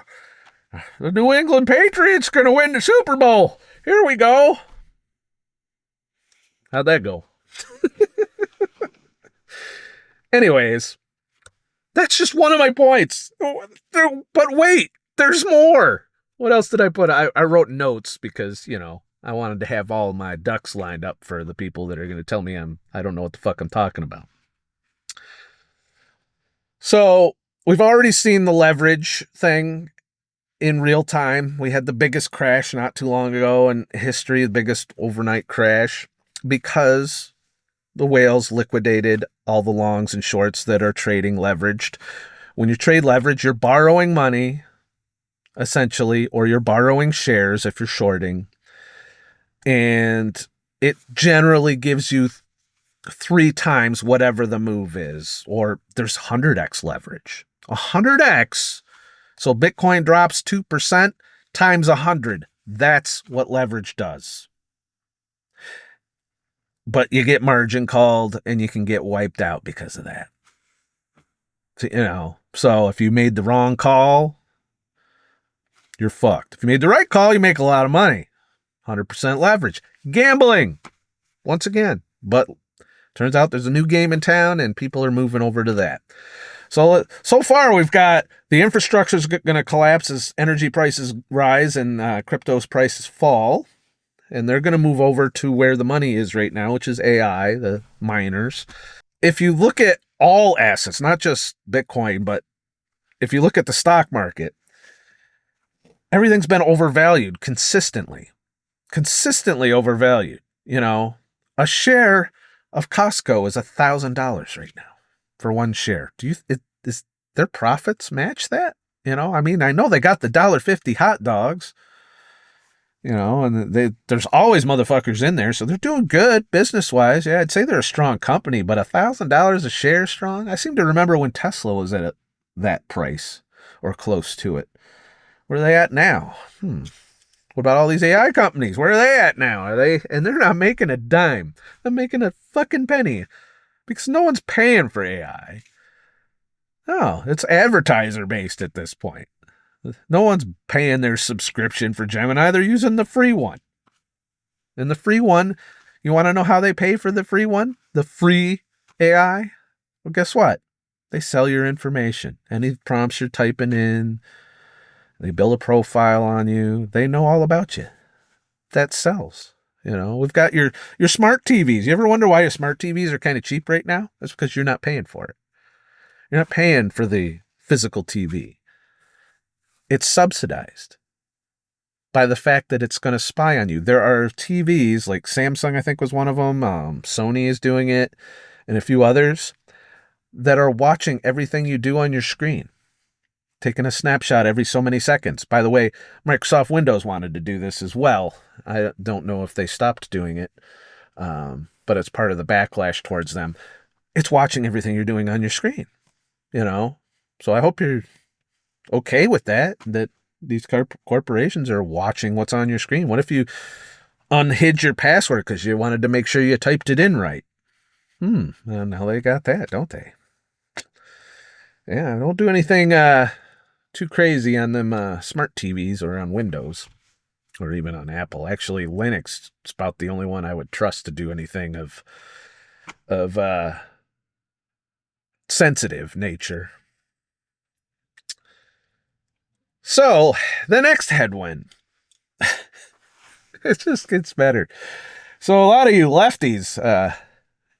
the New England Patriots going to win the Super Bowl. Here we go. How'd that go? Anyways, that's just one of my points. But wait, there's more. What else did I put? I wrote notes because, I wanted to have all my ducks lined up for the people that are going to tell me I don't know what the fuck I'm talking about. So we've already seen the leverage thing in real time. We had the biggest crash not too long ago in history, the biggest overnight crash, because the whales liquidated all the longs and shorts that are trading leveraged. When you trade leverage, you're borrowing money, essentially, or you're borrowing shares if you're shorting. And it generally gives you 3 times whatever the move is, or there's 100x leverage. 100x. So Bitcoin drops 2% times 100. That's what leverage does. But you get margin called and you can get wiped out because of that. So if you made the wrong call, you're fucked. If you made the right call, you make a lot of money. 100% leverage. Gambling. Once again. But turns out there's a new game in town and people are moving over to that. So far we've got the infrastructure is going to collapse as energy prices rise and crypto's prices fall. And they're going to move over to where the money is right now, which is AI, the miners. If you look at all assets, not just Bitcoin, but if you look at the stock market, everything's been overvalued consistently. Consistently overvalued. A share of Costco is $1,000 right now for one share. Is their profits match that? I know they got the $1.50 hot dogs. And there's always motherfuckers in there, so they're doing good business-wise. Yeah, I'd say they're a strong company, but $1,000 a share strong? I seem to remember when Tesla was at that price, or close to it. Where are they at now? What about all these AI companies? Where are they at now? And they're not making a dime. They're making a fucking penny, because no one's paying for AI. No, it's advertiser-based at this point. No one's paying their subscription for Gemini. They're using the free one. And the free one, you want to know how they pay for the free one? The free AI? Well, guess what? They sell your information. Any prompts you're typing in, they build a profile on you. They know all about you. That sells. We've got your smart TVs. You ever wonder why your smart TVs are kind of cheap right now? That's because you're not paying for it. You're not paying for the physical TV. It's subsidized by the fact that it's going to spy on you. There are TVs like Samsung, I think was one of them. Sony is doing it, and a few others that are watching everything you do on your screen, taking a snapshot every so many seconds. By the way, Microsoft Windows wanted to do this as well. I don't know if they stopped doing it, but it's part of the backlash towards them. It's watching everything you're doing on your screen, So I hope you're okay with that these corporations are watching what's on your screen. What if you unhid your password because you wanted to make sure you typed it in right? Well, now they got that, don't they? Yeah, don't do anything too crazy on them smart TVs or on Windows or even on Apple. Actually, Linux is about the only one I would trust to do anything of sensitive nature. So, the next headwind. It just gets better. So, a lot of you lefties,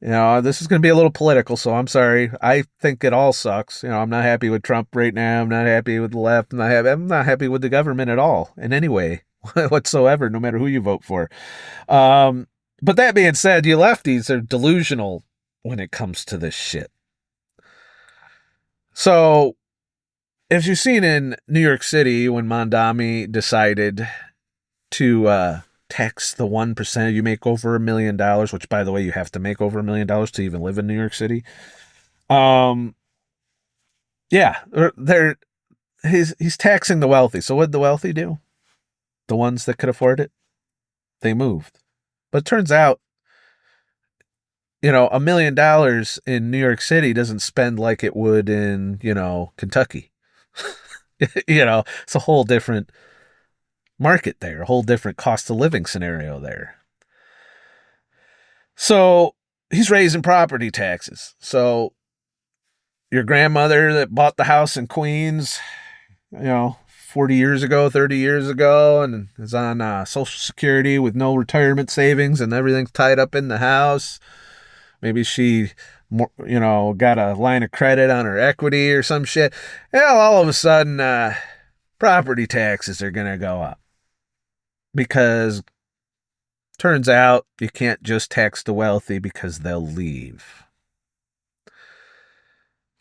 this is going to be a little political, so I'm sorry. I think it all sucks. I'm not happy with Trump right now. I'm not happy with the left. I'm not happy with the government at all in any way whatsoever, no matter who you vote for. But that being said, you lefties are delusional when it comes to this shit. So, as you've seen in New York City, when Mondami decided to tax the 1% you make over $1 million, which, by the way, you have to make over $1 million to even live in New York City. He's taxing the wealthy. So what did the wealthy do? The ones that could afford it, they moved. But it turns out, $1 million in New York City doesn't spend like it would in, Kentucky. It's a whole different market there, a whole different cost of living scenario there. So he's raising property taxes. So your grandmother that bought the house in Queens, 40 years ago, 30 years ago, and is on Social Security with no retirement savings and everything's tied up in the house. Maybe she, got a line of credit on her equity or some shit. All of a sudden, property taxes are going to go up. Because turns out you can't just tax the wealthy because they'll leave.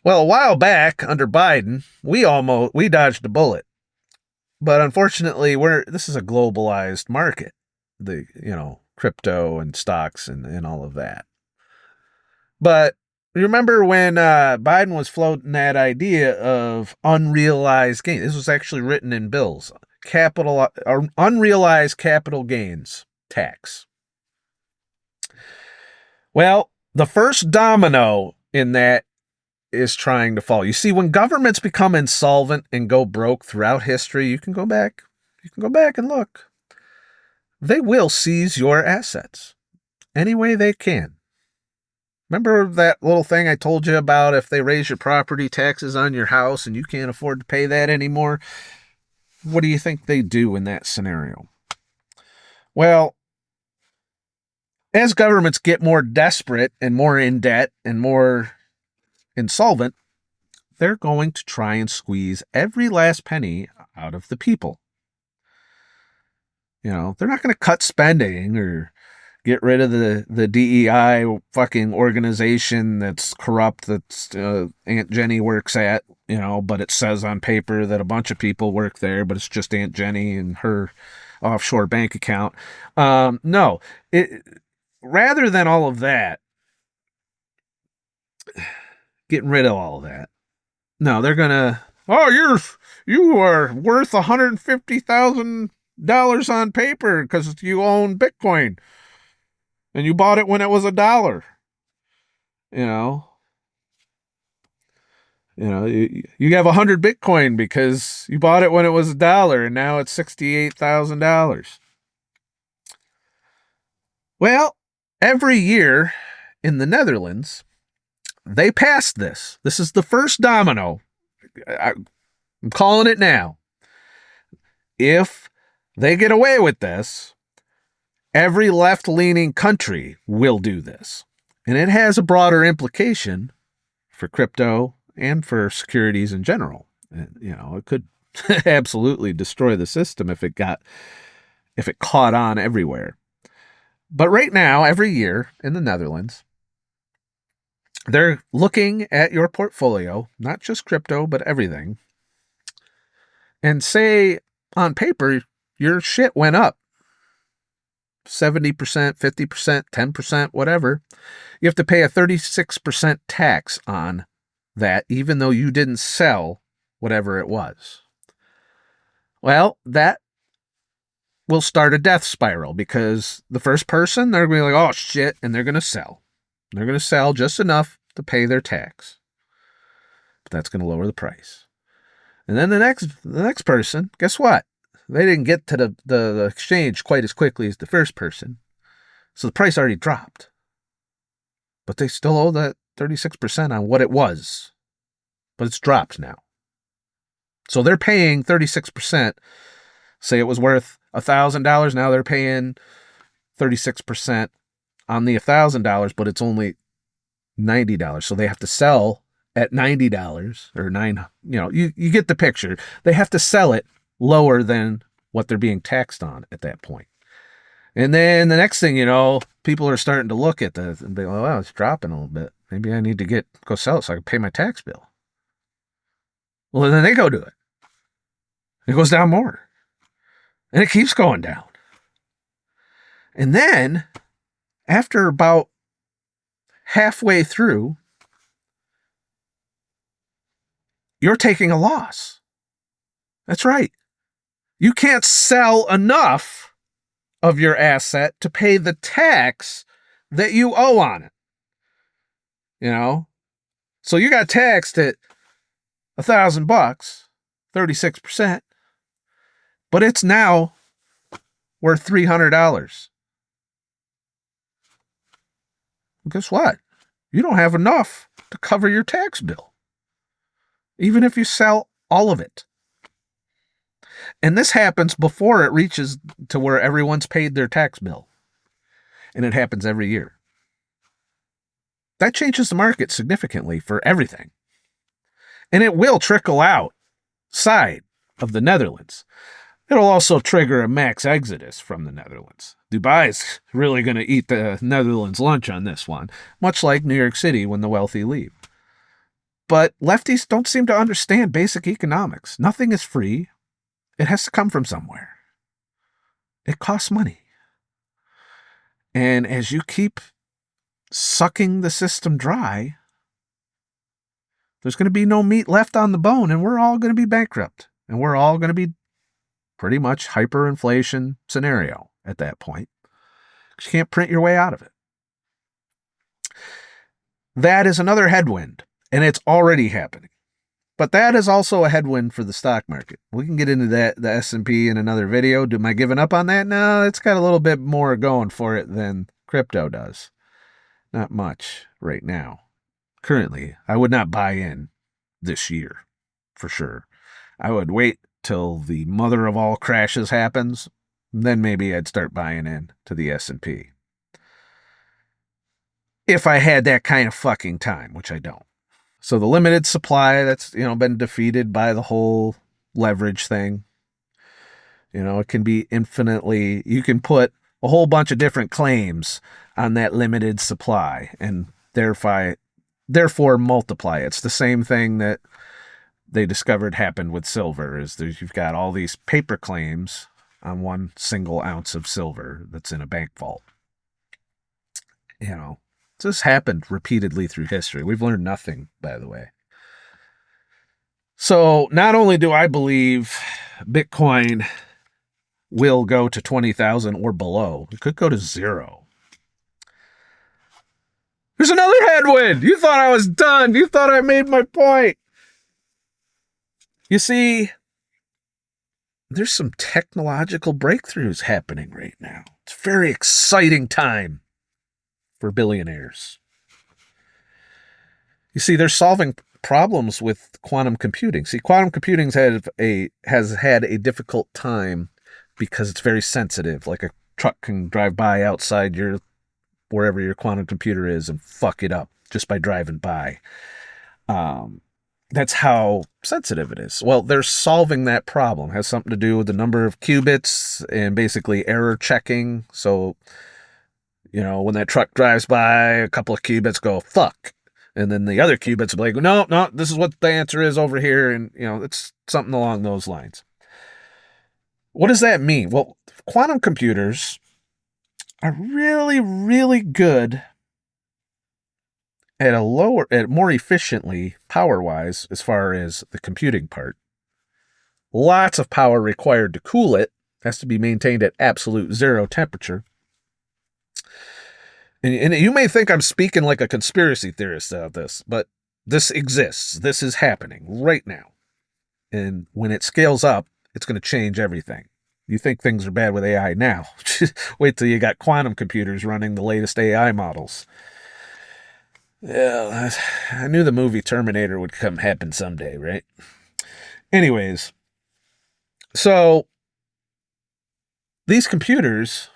Well, a while back under Biden, we dodged a bullet. But unfortunately, this is a globalized market. The, crypto and stocks and all of that. But remember when Biden was floating that idea of unrealized gains? This was actually written in bills. Unrealized capital gains tax. Well, the first domino in that is trying to fall. You see, when governments become insolvent and go broke throughout history, you can go back and look. They will seize your assets any way they can. Remember that little thing I told you about if they raise your property taxes on your house and you can't afford to pay that anymore? What do you think they do in that scenario? Well, as governments get more desperate and more in debt and more insolvent, they're going to try and squeeze every last penny out of the people. They're not going to cut spending or get rid of the DEI fucking organization that's corrupt that Aunt Jenny works at, but it says on paper that a bunch of people work there, but it's just Aunt Jenny and her offshore bank account. No, rather than all of that, getting rid of all of that. No, they're gonna. You are worth $150,000 on paper because you own Bitcoin, and you bought it when it was $1. You have 100 Bitcoin because you bought it when it was $1, and now it's $68,000. Well, every year in the Netherlands, they passed this. This is the first domino. I'm calling it now. If they get away with this, every left-leaning country will do this. And it has a broader implication for crypto and for securities in general. It could absolutely destroy the system if it caught on everywhere. But right now, every year in the Netherlands, they're looking at your portfolio, not just crypto, but everything, and say on paper, your shit went up 70%, 50%, 10%, whatever. You have to pay a 36% tax on that, even though you didn't sell whatever it was. Well, that will start a death spiral because the first person, they're going to be like, oh shit, and they're going to sell. They're going to sell just enough to pay their tax. But that's going to lower the price. And then the next person, guess what? They didn't get to the exchange quite as quickly as the first person. So the price already dropped. But they still owe that 36% on what it was. But it's dropped now. So they're paying 36%. Say it was worth $1,000. Now they're paying 36% on the $1,000, but it's only $90. So they have to sell at $90 or you get the picture. They have to sell it lower than what they're being taxed on at that point. And then the next thing you know, people are starting to look at this and be like, well, it's dropping a little bit. Maybe I need to go sell it so I can pay my tax bill. Well, then they go do it. It goes down more. And it keeps going down. And then, after about halfway through, you're taking a loss. That's right. You can't sell enough of your asset to pay the tax that you owe on it. So you got taxed at $1,000, 36%, but it's now worth $300. Well, guess what? You don't have enough to cover your tax bill, even if you sell all of it. And this happens before it reaches to where everyone's paid their tax bill. And it happens every year. That changes the market significantly for everything. And it will trickle outside of the Netherlands. It'll also trigger a max exodus from the Netherlands. Dubai's really going to eat the Netherlands lunch on this one, much like New York City when the wealthy leave. But lefties don't seem to understand basic economics. Nothing is free. It has to come from somewhere. It costs money. And as you keep sucking the system dry, there's going to be no meat left on the bone, and we're all going to be bankrupt. And we're all going to be pretty much hyperinflation scenario at that point. You can't print your way out of it. That is another headwind, and it's already happening. But that is also a headwind for the stock market. We can get into the S&P in another video. Am I giving up on that? No, it's got a little bit more going for it than crypto does. Not much right now. Currently, I would not buy in this year, for sure. I would wait till the mother of all crashes happens, then maybe I'd start buying in to the S&P. If I had that kind of fucking time, which I don't. So the limited supply that's, been defeated by the whole leverage thing. It can be infinitely, you can put a whole bunch of different claims on that limited supply and therefore multiply. It's the same thing that they discovered happened with silver, is you've got all these paper claims on one single ounce of silver that's in a bank vault. This happened repeatedly through history. We've learned nothing, by the way. So not only do I believe Bitcoin will go to 20,000 or below, it could go to zero. There's another headwind. You thought I was done. You thought I made my point. You see, there's some technological breakthroughs happening right now. It's a very exciting time for billionaires. You see, they're solving problems with quantum computing. See, quantum computing has had a difficult time because it's very sensitive. Like a truck can drive by outside your wherever your quantum computer is and fuck it up just by driving by. Um, that's how sensitive it is. Well, they're solving that problem. It has something to do with the number of qubits and basically error checking. So, when that truck drives by, a couple of qubits go fuck, and then the other qubits will be like, no, no, this is what the answer is over here, and it's something along those lines. What does that mean? Well, quantum computers are really, really good at more efficiently power-wise as far as the computing part. Lots of power required to cool it. Has to be maintained at absolute zero temperature. And you may think I'm speaking like a conspiracy theorist about this, but this exists. This is happening right now. And when it scales up, it's going to change everything. You think things are bad with AI now. Wait till you got quantum computers running the latest AI models. Yeah, I knew the movie Terminator would come happen someday, right? Anyways, so these computers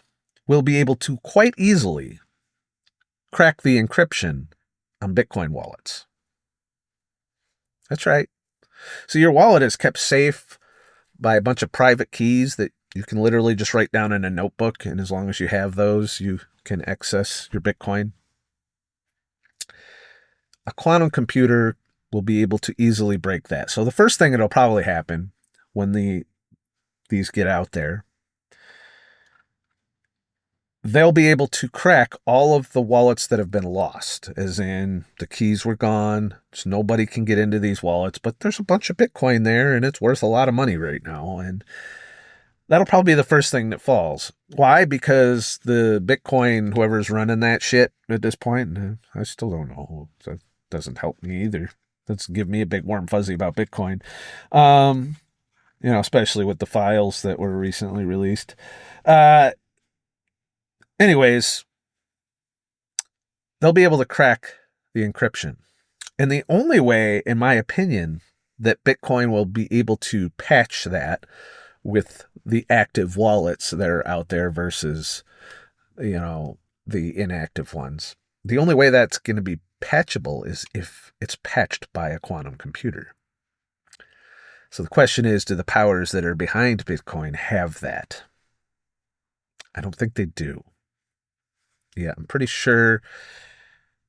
will be able to quite easily crack the encryption on Bitcoin wallets. That's right. So your wallet is kept safe by a bunch of private keys that you can literally just write down in a notebook, and as long as you have those, you can access your Bitcoin. A quantum computer will be able to easily break that. So the first thing that'll probably happen when these get out there, they'll be able to crack all of the wallets that have been lost, as in the keys were gone, so nobody can get into these wallets, but there's a bunch of Bitcoin there, and it's worth a lot of money right now, and that'll probably be the first thing that falls. Why? Because the Bitcoin, whoever's running that shit at this point, I still don't know. That doesn't help me either. That's give me a big warm fuzzy about Bitcoin. Especially with the files that were recently released. Anyways, they'll be able to crack the encryption. And the only way, in my opinion, that Bitcoin will be able to patch that with the active wallets that are out there versus, the inactive ones. The only way that's going to be patchable is if it's patched by a quantum computer. So the question is, do the powers that are behind Bitcoin have that? I don't think they do. Yeah, I'm pretty sure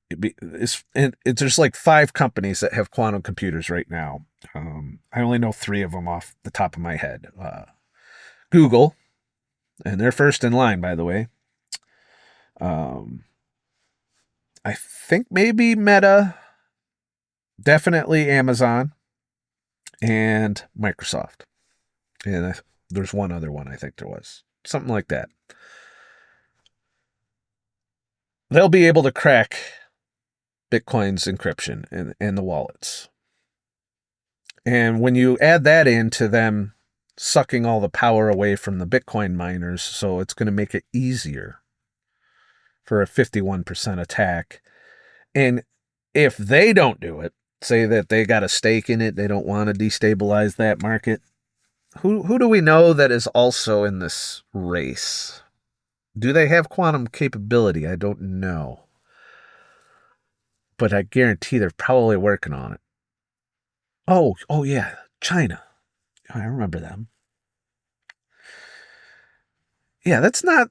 there's like 5 companies that have quantum computers right now. I only know 3 of them off the top of my head. Google, and they're first in line, by the way. I think maybe Meta, definitely Amazon, and Microsoft. And there's one other one I think there was. Something like that. They'll be able to crack Bitcoin's encryption and the wallets. And when you add that into them sucking all the power away from the Bitcoin miners, so it's going to make it easier for a 51% attack. And if they don't do it, say that they got a stake in it, they don't want to destabilize that market, who do we know that is also in this race? Do they have quantum capability? I don't know. But I guarantee they're probably working on it. Oh yeah, China. I remember them. Yeah, it's not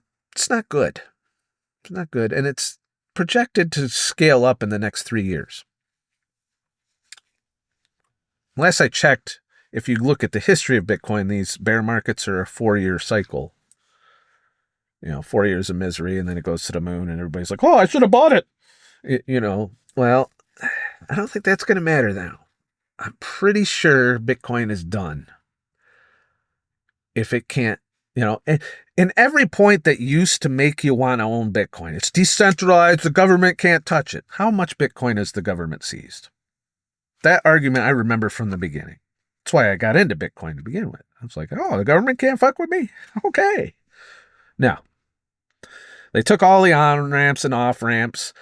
good. It's not good. And it's projected to scale up in the next 3 years. Last I checked, if you look at the history of Bitcoin, these bear markets are a 4-year cycle. 4 years of misery, and then it goes to the moon, and everybody's like, oh, I should have bought it. Well, I don't think that's going to matter now. I'm pretty sure Bitcoin is done. If it can't, in every point that used to make you want to own Bitcoin, it's decentralized, the government can't touch it. How much Bitcoin has the government seized? That argument I remember from the beginning. That's why I got into Bitcoin to begin with. I was like, oh, the government can't fuck with me? Okay. Now, they took all the on-ramps and off-ramps.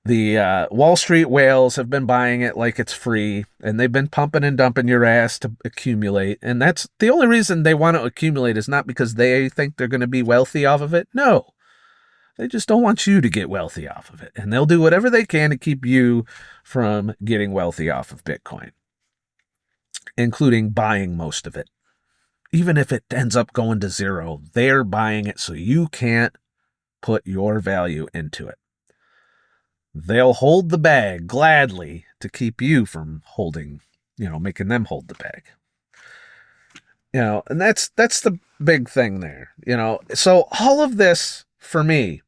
The Wall Street whales have been buying it like it's free, and they've been pumping and dumping your ass to accumulate. And that's the only reason they want to accumulate is not because they think they're going to be wealthy off of it. No, they just don't want you to get wealthy off of it. And they'll do whatever they can to keep you from getting wealthy off of Bitcoin, including buying most of it. Even if it ends up going to zero, they're buying it so you can't put your value into it. They'll hold the bag gladly to keep you from holding, making them hold the bag. And that's the big thing there. So all of this for me,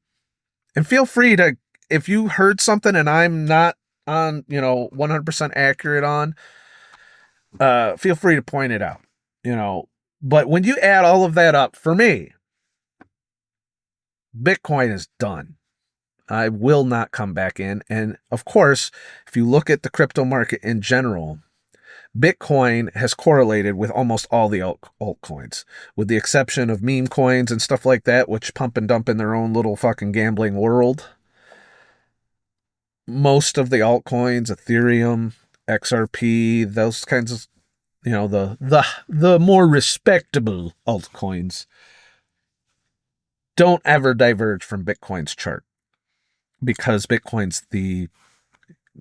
and feel free to, if you heard something and I'm not on, 100% accurate on, feel free to point it out, but when you add all of that up, for me, Bitcoin is done. I will not come back in. And of course, if you look at the crypto market in general, Bitcoin has correlated with almost all the altcoins, with the exception of meme coins and stuff like that, which pump and dump in their own little fucking gambling world. Most of the altcoins, Ethereum, XRP, those kinds of, the more respectable altcoins don't ever diverge from Bitcoin's chart, because Bitcoin's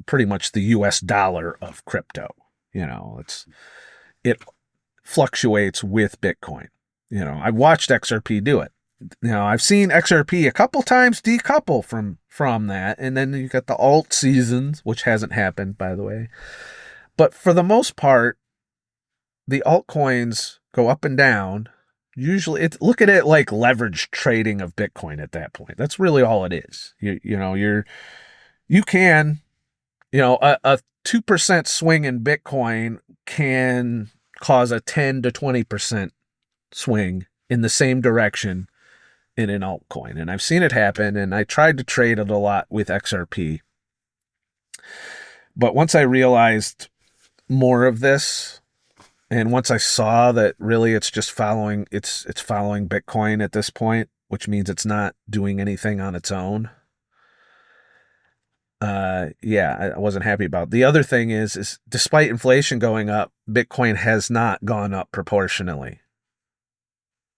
pretty much the US dollar of crypto. It fluctuates with Bitcoin. I watched XRP do it. I've seen XRP a couple times decouple from that, and then you got the alt seasons, which hasn't happened, by the way. But for the most part, the altcoins go up and down. Usually, look at it like leverage trading of Bitcoin at that point. That's really all it is. You can, a 2% swing in Bitcoin can cause a 10 to 20% swing in the same direction in an altcoin. And I've seen it happen, and I tried to trade it a lot with XRP. But once I realized more of this, and once I saw that really it's just following Bitcoin at this point, which means it's not doing anything on its own. I wasn't happy about it. The other thing is despite inflation going up, Bitcoin has not gone up proportionally.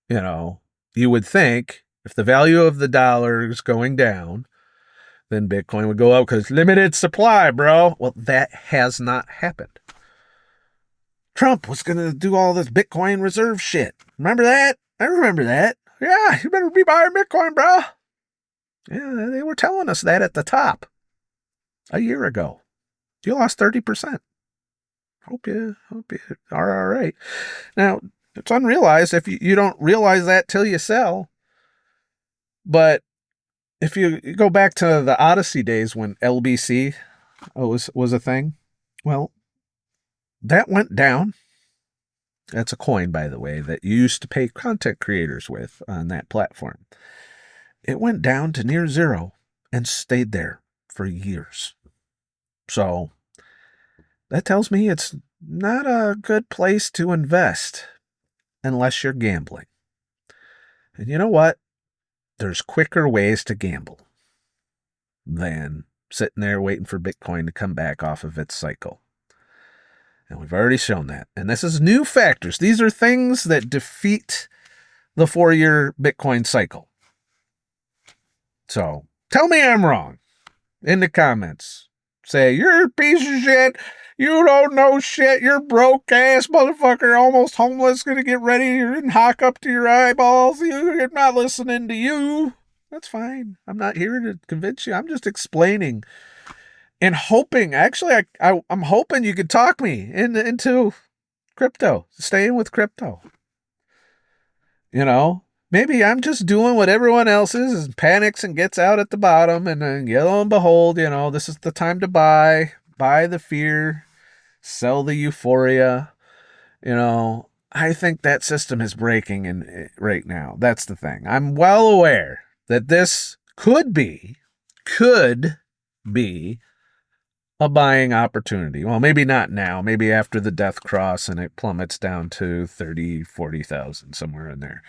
You would think if the value of the dollar is going down, then Bitcoin would go up because limited supply, bro. Well, that has not happened. Trump was going to do all this Bitcoin reserve shit. Remember that? I remember that. Yeah, you better be buying Bitcoin, bro. Yeah, they were telling us that at the top a year ago. You lost 30%. Hope you are all right. Now, it's unrealized if you don't realize that till you sell. But if you go back to the Odyssey days when LBC was a thing, well, that went down. That's a coin, by the way, that you used to pay content creators with on that platform. It went down to near zero and stayed there for years. So that tells me it's not a good place to invest unless you're gambling. And you know what? There's quicker ways to gamble than sitting there waiting for Bitcoin to come back off of its cycle. And we've already shown that. And this is new factors. These are things that defeat the 4-year Bitcoin cycle. So tell me I'm wrong in the comments. Say, you're a piece of shit. You don't know shit. You're broke ass motherfucker, almost homeless, gonna get ready. You're in hock up to your eyeballs. You're not listening to you. That's fine. I'm not here to convince you. I'm just explaining and hoping. Actually, I'm hoping you could talk me into crypto, staying with crypto. Maybe I'm just doing what everyone else is panics and gets out at the bottom, and then lo and behold, this is the time to buy the fear, sell the euphoria. I think that system is breaking right now. That's the thing. I'm well aware that this could be a buying opportunity. Well, maybe not now, maybe after the death cross and it plummets down to 30, 40,000, somewhere in there.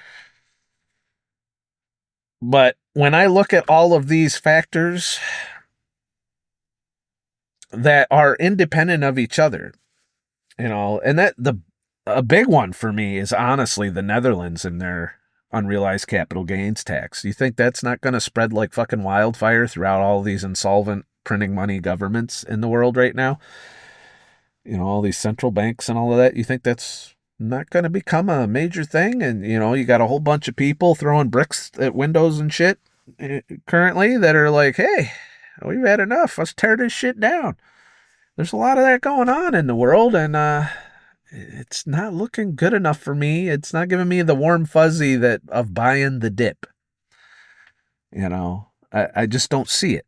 But when I look at all of these factors, that are independent of each other, and a big one for me is honestly the Netherlands and their unrealized capital gains tax. You think that's not going to spread like fucking wildfire throughout all these insolvent printing money governments in the world right now? All these central banks and all of that. You think that's not going to become a major thing? And, you got a whole bunch of people throwing bricks at windows and shit currently that are like, hey, we've had enough. Let's tear this shit down. There's a lot of that going on in the world, and it's not looking good enough for me. It's not giving me the warm fuzzy that of buying the dip. I just don't see it.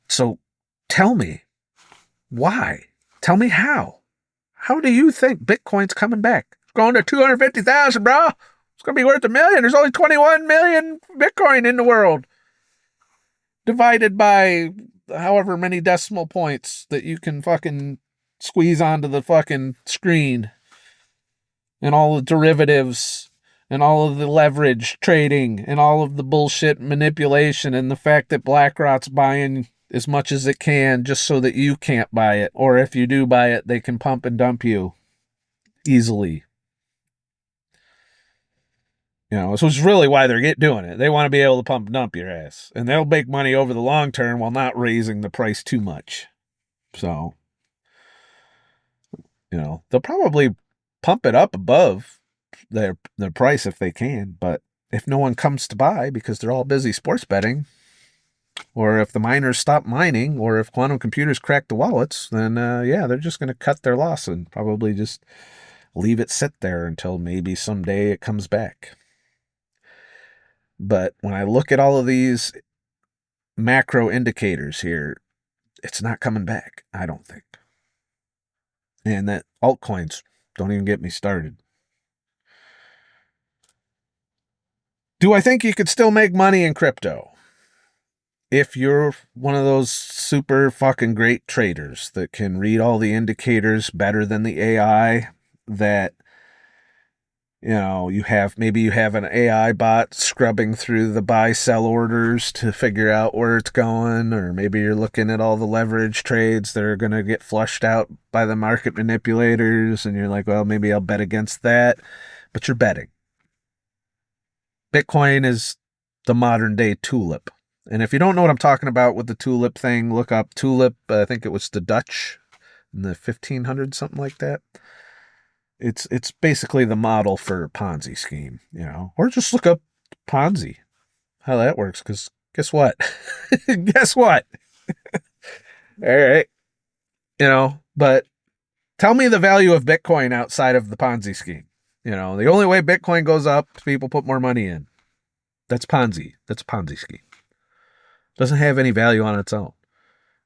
So tell me why. Tell me how. How do you think Bitcoin's coming back? It's going to 250,000, bro. It's going to be worth $1 million. There's only 21 million Bitcoin in the world. Divided by however many decimal points that you can fucking squeeze onto the fucking screen. And all the derivatives and all of the leverage trading and all of the bullshit manipulation and the fact that BlackRock's buying as much as it can just so that you can't buy it. Or if you do buy it, they can pump and dump you easily. So it's really why they're doing it. They want to be able to pump and dump your ass. And they'll make money over the long term while not raising the price too much. So, they'll probably pump it up above their price if they can. But if no one comes to buy because they're all busy sports betting, or if the miners stop mining, or if quantum computers crack the wallets, then they're just going to cut their loss and probably just leave it sit there until maybe someday it comes back. But when I look at all of these macro indicators here, it's not coming back, I don't think. And that altcoins, don't even get me started. Do I think you could still make money in crypto? If you're one of those super fucking great traders that can read all the indicators better than the AI, that you have an AI bot scrubbing through the buy sell orders to figure out where it's going, or maybe you're looking at all the leverage trades that are going to get flushed out by the market manipulators, and you're like, well, maybe I'll bet against that. But you're betting. Bitcoin is the modern day tulip. And if you don't know what I'm talking about with the tulip thing, look up tulip. I think it was the Dutch in the 1500s, something like that. It's basically the model for Ponzi scheme, or just look up Ponzi, how that works. Because guess what? Guess what? All right. But tell me the value of Bitcoin outside of the Ponzi scheme. The only way Bitcoin goes up is people put more money in. That's Ponzi. That's a Ponzi scheme. Doesn't have any value on its own.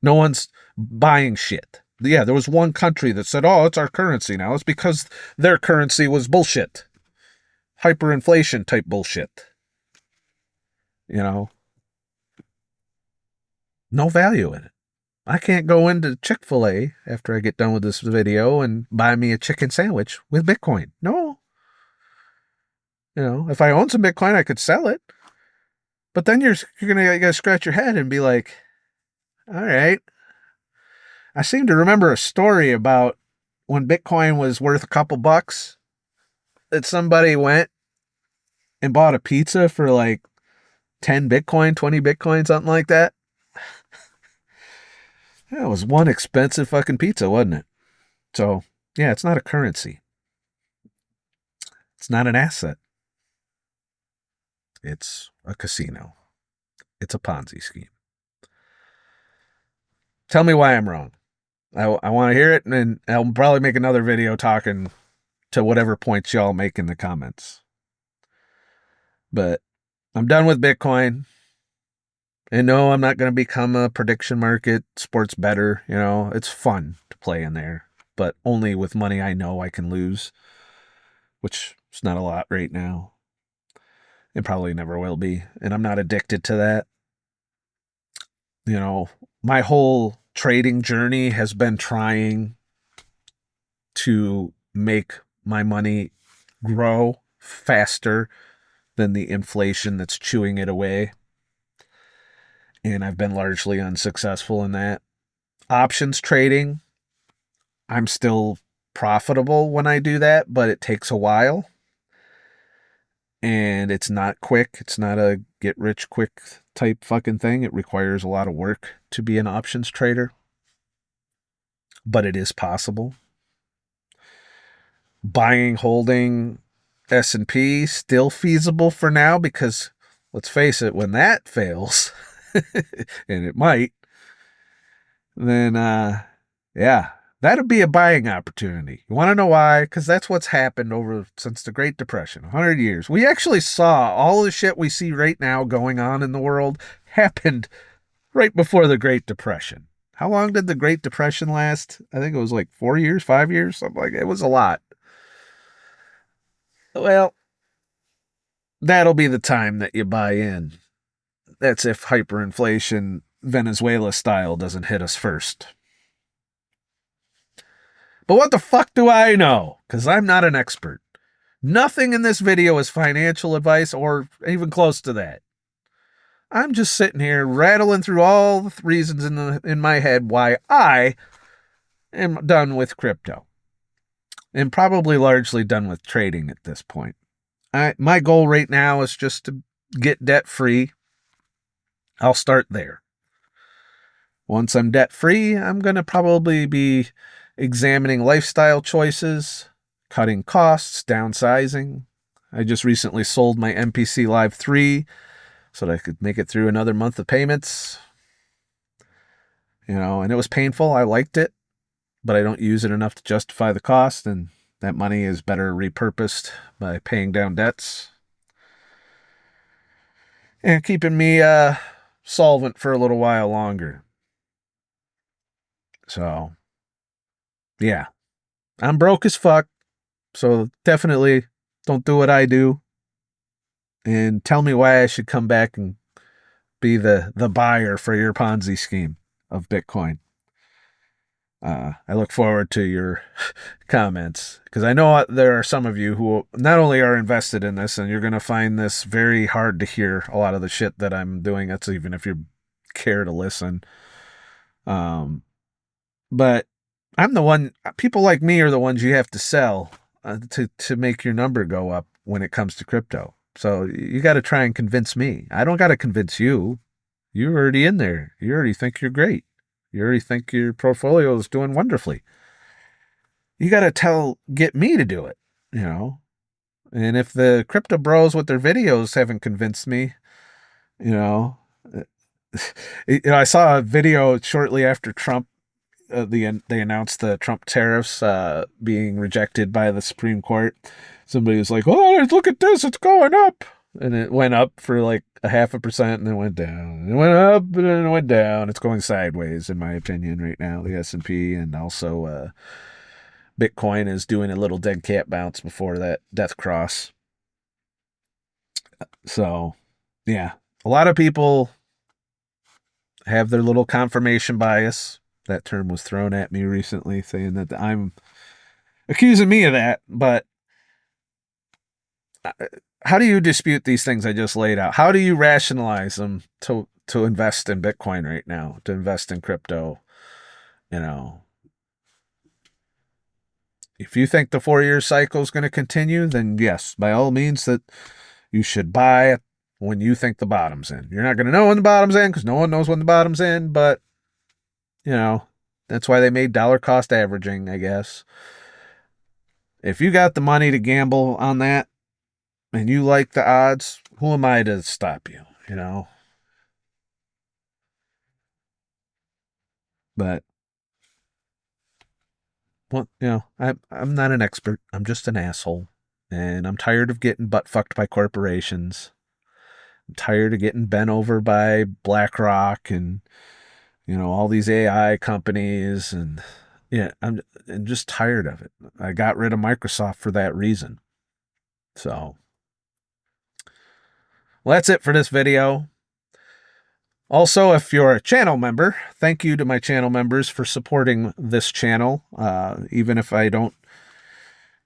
No one's buying shit. Yeah, there was one country that said, oh, it's our currency now. It's because their currency was bullshit. Hyperinflation type bullshit. No value in it. I can't go into Chick-fil-A after I get done with this video and buy me a chicken sandwich with Bitcoin. No. If I own some Bitcoin, I could sell it. But then you're gonna scratch your head and be like, all right. I seem to remember a story about when Bitcoin was worth a couple bucks, that somebody went and bought a pizza for like 10 Bitcoin, 20 Bitcoin, something like that. That was one expensive fucking pizza, wasn't it? So, yeah, it's not a currency. It's not an asset. It's a casino. It's a Ponzi scheme. Tell me why I'm wrong. I want to hear it, and I'll probably make another video talking to whatever points y'all make in the comments. But I'm done with Bitcoin. And no, I'm not going to become a prediction market sports bettor. It's fun to play in there, but only with money I know I can lose, which is not a lot right now. It probably never will be. And I'm not addicted to that. My whole trading journey has been trying to make my money grow faster than the inflation that's chewing it away. And I've been largely unsuccessful in that. Options trading, I'm still profitable when I do that, but it takes a while. And it's not quick. It's not a get rich quick type fucking thing. It requires a lot of work to be an options trader, but it is possible. Buying, holding S&P, still feasible for now, because let's face it, when that fails, and it might, then yeah, that'd be a buying opportunity. You want to know why? Because that's what's happened over since the Great Depression, 100 years. We actually saw all the shit we see right now going on in the world happened right before the Great Depression. How long did the Great Depression last? I think it was like 4 years, 5 years, something like that. It was a lot. Well, that'll be the time that you buy in. That's if hyperinflation, Venezuela style, doesn't hit us first. But what the fuck do I know? Because I'm not an expert. Nothing in this video is financial advice or even close to that. I'm just sitting here rattling through all the reasons in my head why I am done with crypto. And probably largely done with trading at this point. My goal right now is just to get debt free. I'll start there. Once I'm debt free, I'm going to probably be examining lifestyle choices, cutting costs, downsizing. I just recently sold my MPC Live 3 so that I could make it through another month of payments. And it was painful. I liked it, but I don't use it enough to justify the cost, and that money is better repurposed by paying down debts and keeping me solvent for a little while longer. So, yeah, I'm broke as fuck, so definitely don't do what I do, and tell me why I should come back and be the buyer for your Ponzi scheme of Bitcoin. I look forward to your comments, because I know there are some of you who not only are invested in this, and you're going to find this very hard to hear, a lot of the shit that I'm doing. That's even if you care to listen. But I'm the one, people like me are the ones you have to sell to make your number go up when it comes to crypto. So you got to try and convince me. I don't got to convince you. You're already in there. You already think you're great. You already think your portfolio is doing wonderfully. You got to get me to do it, And if the crypto bros with their videos haven't convinced me, I saw a video shortly after Trump, they announced the Trump tariffs being rejected by the Supreme Court. Somebody was like, "Oh, look at this, it's going up." And it went up for like 0.5% and then went down. It went up and then it went down. It's going sideways, in my opinion, right now, the S&P. And also Bitcoin is doing a little dead cat bounce before that death cross. So, yeah. A lot of people have their little confirmation bias. That term was thrown at me recently, saying that I'm accusing me of that. But how do you dispute these things I just laid out? How do you rationalize them to invest in Bitcoin right now, to invest in crypto? If you think the 4-year cycle is going to continue, then yes, by all means, that you should buy it when you think the bottom's in. You're not going to know when the bottom's in because no one knows when the bottom's in, but that's why they made dollar cost averaging, I guess. If you got the money to gamble on that, and you like the odds, who am I to stop you, But, well, I'm not an expert. I'm just an asshole. And I'm tired of getting butt fucked by corporations. I'm tired of getting bent over by BlackRock and, all these AI companies. And, yeah, I'm just tired of it. I got rid of Microsoft for that reason. So, well, that's it for this video. Also, if you're a channel member, thank you to my channel members for supporting this channel. Even if I don't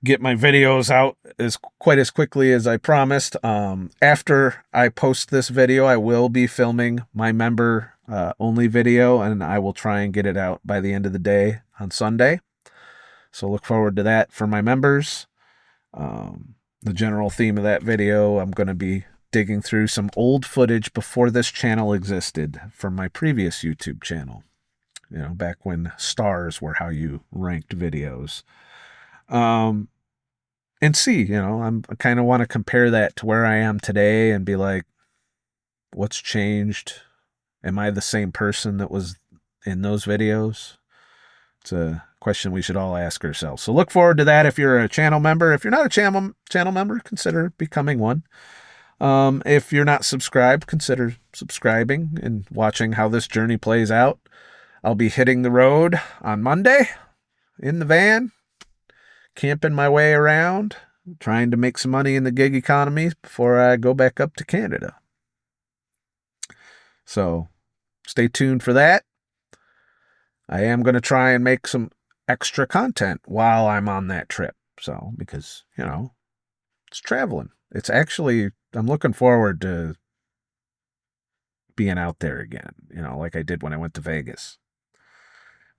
get my videos out quite as quickly as I promised, after I post this video, I will be filming my member only video, and I will try and get it out by the end of the day on Sunday. So look forward to that for my members. The general theme of that video, I'm going to be digging through some old footage before this channel existed from my previous YouTube channel. You know, back when stars were how you ranked videos. And see, you know, I kind of want to compare that to where I am today and be like, what's changed? Am I the same person that was in those videos? It's a question we should all ask ourselves. So look forward to that if you're a channel member. If you're not a channel member, consider becoming one. If you're not subscribed, consider subscribing and watching how this journey plays out. I'll be hitting the road on Monday in the van, camping my way around, trying to make some money in the gig economy before I go back up to Canada. So stay tuned for that. I am going to try and make some extra content while I'm on that trip. So, because, you know, it's traveling. It's actually, I'm looking forward to being out there again, you know, like I did when I went to Vegas.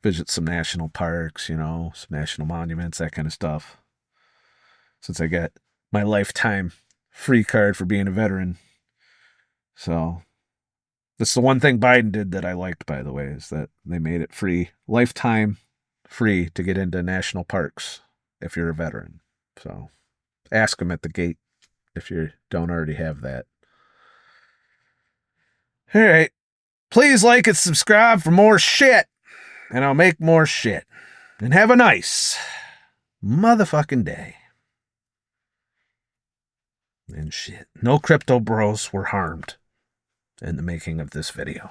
Visit some national parks, you know, some national monuments, that kind of stuff. Since I got my lifetime free card for being a veteran. So, that's the one thing Biden did that I liked, by the way, is that they made it free, lifetime free to get into national parks if you're a veteran. So ask them at the gate if you don't already have that. All right. Please like and subscribe for more shit, and I'll make more shit. And have a nice motherfucking day. And shit. No crypto bros were harmed in the making of this video.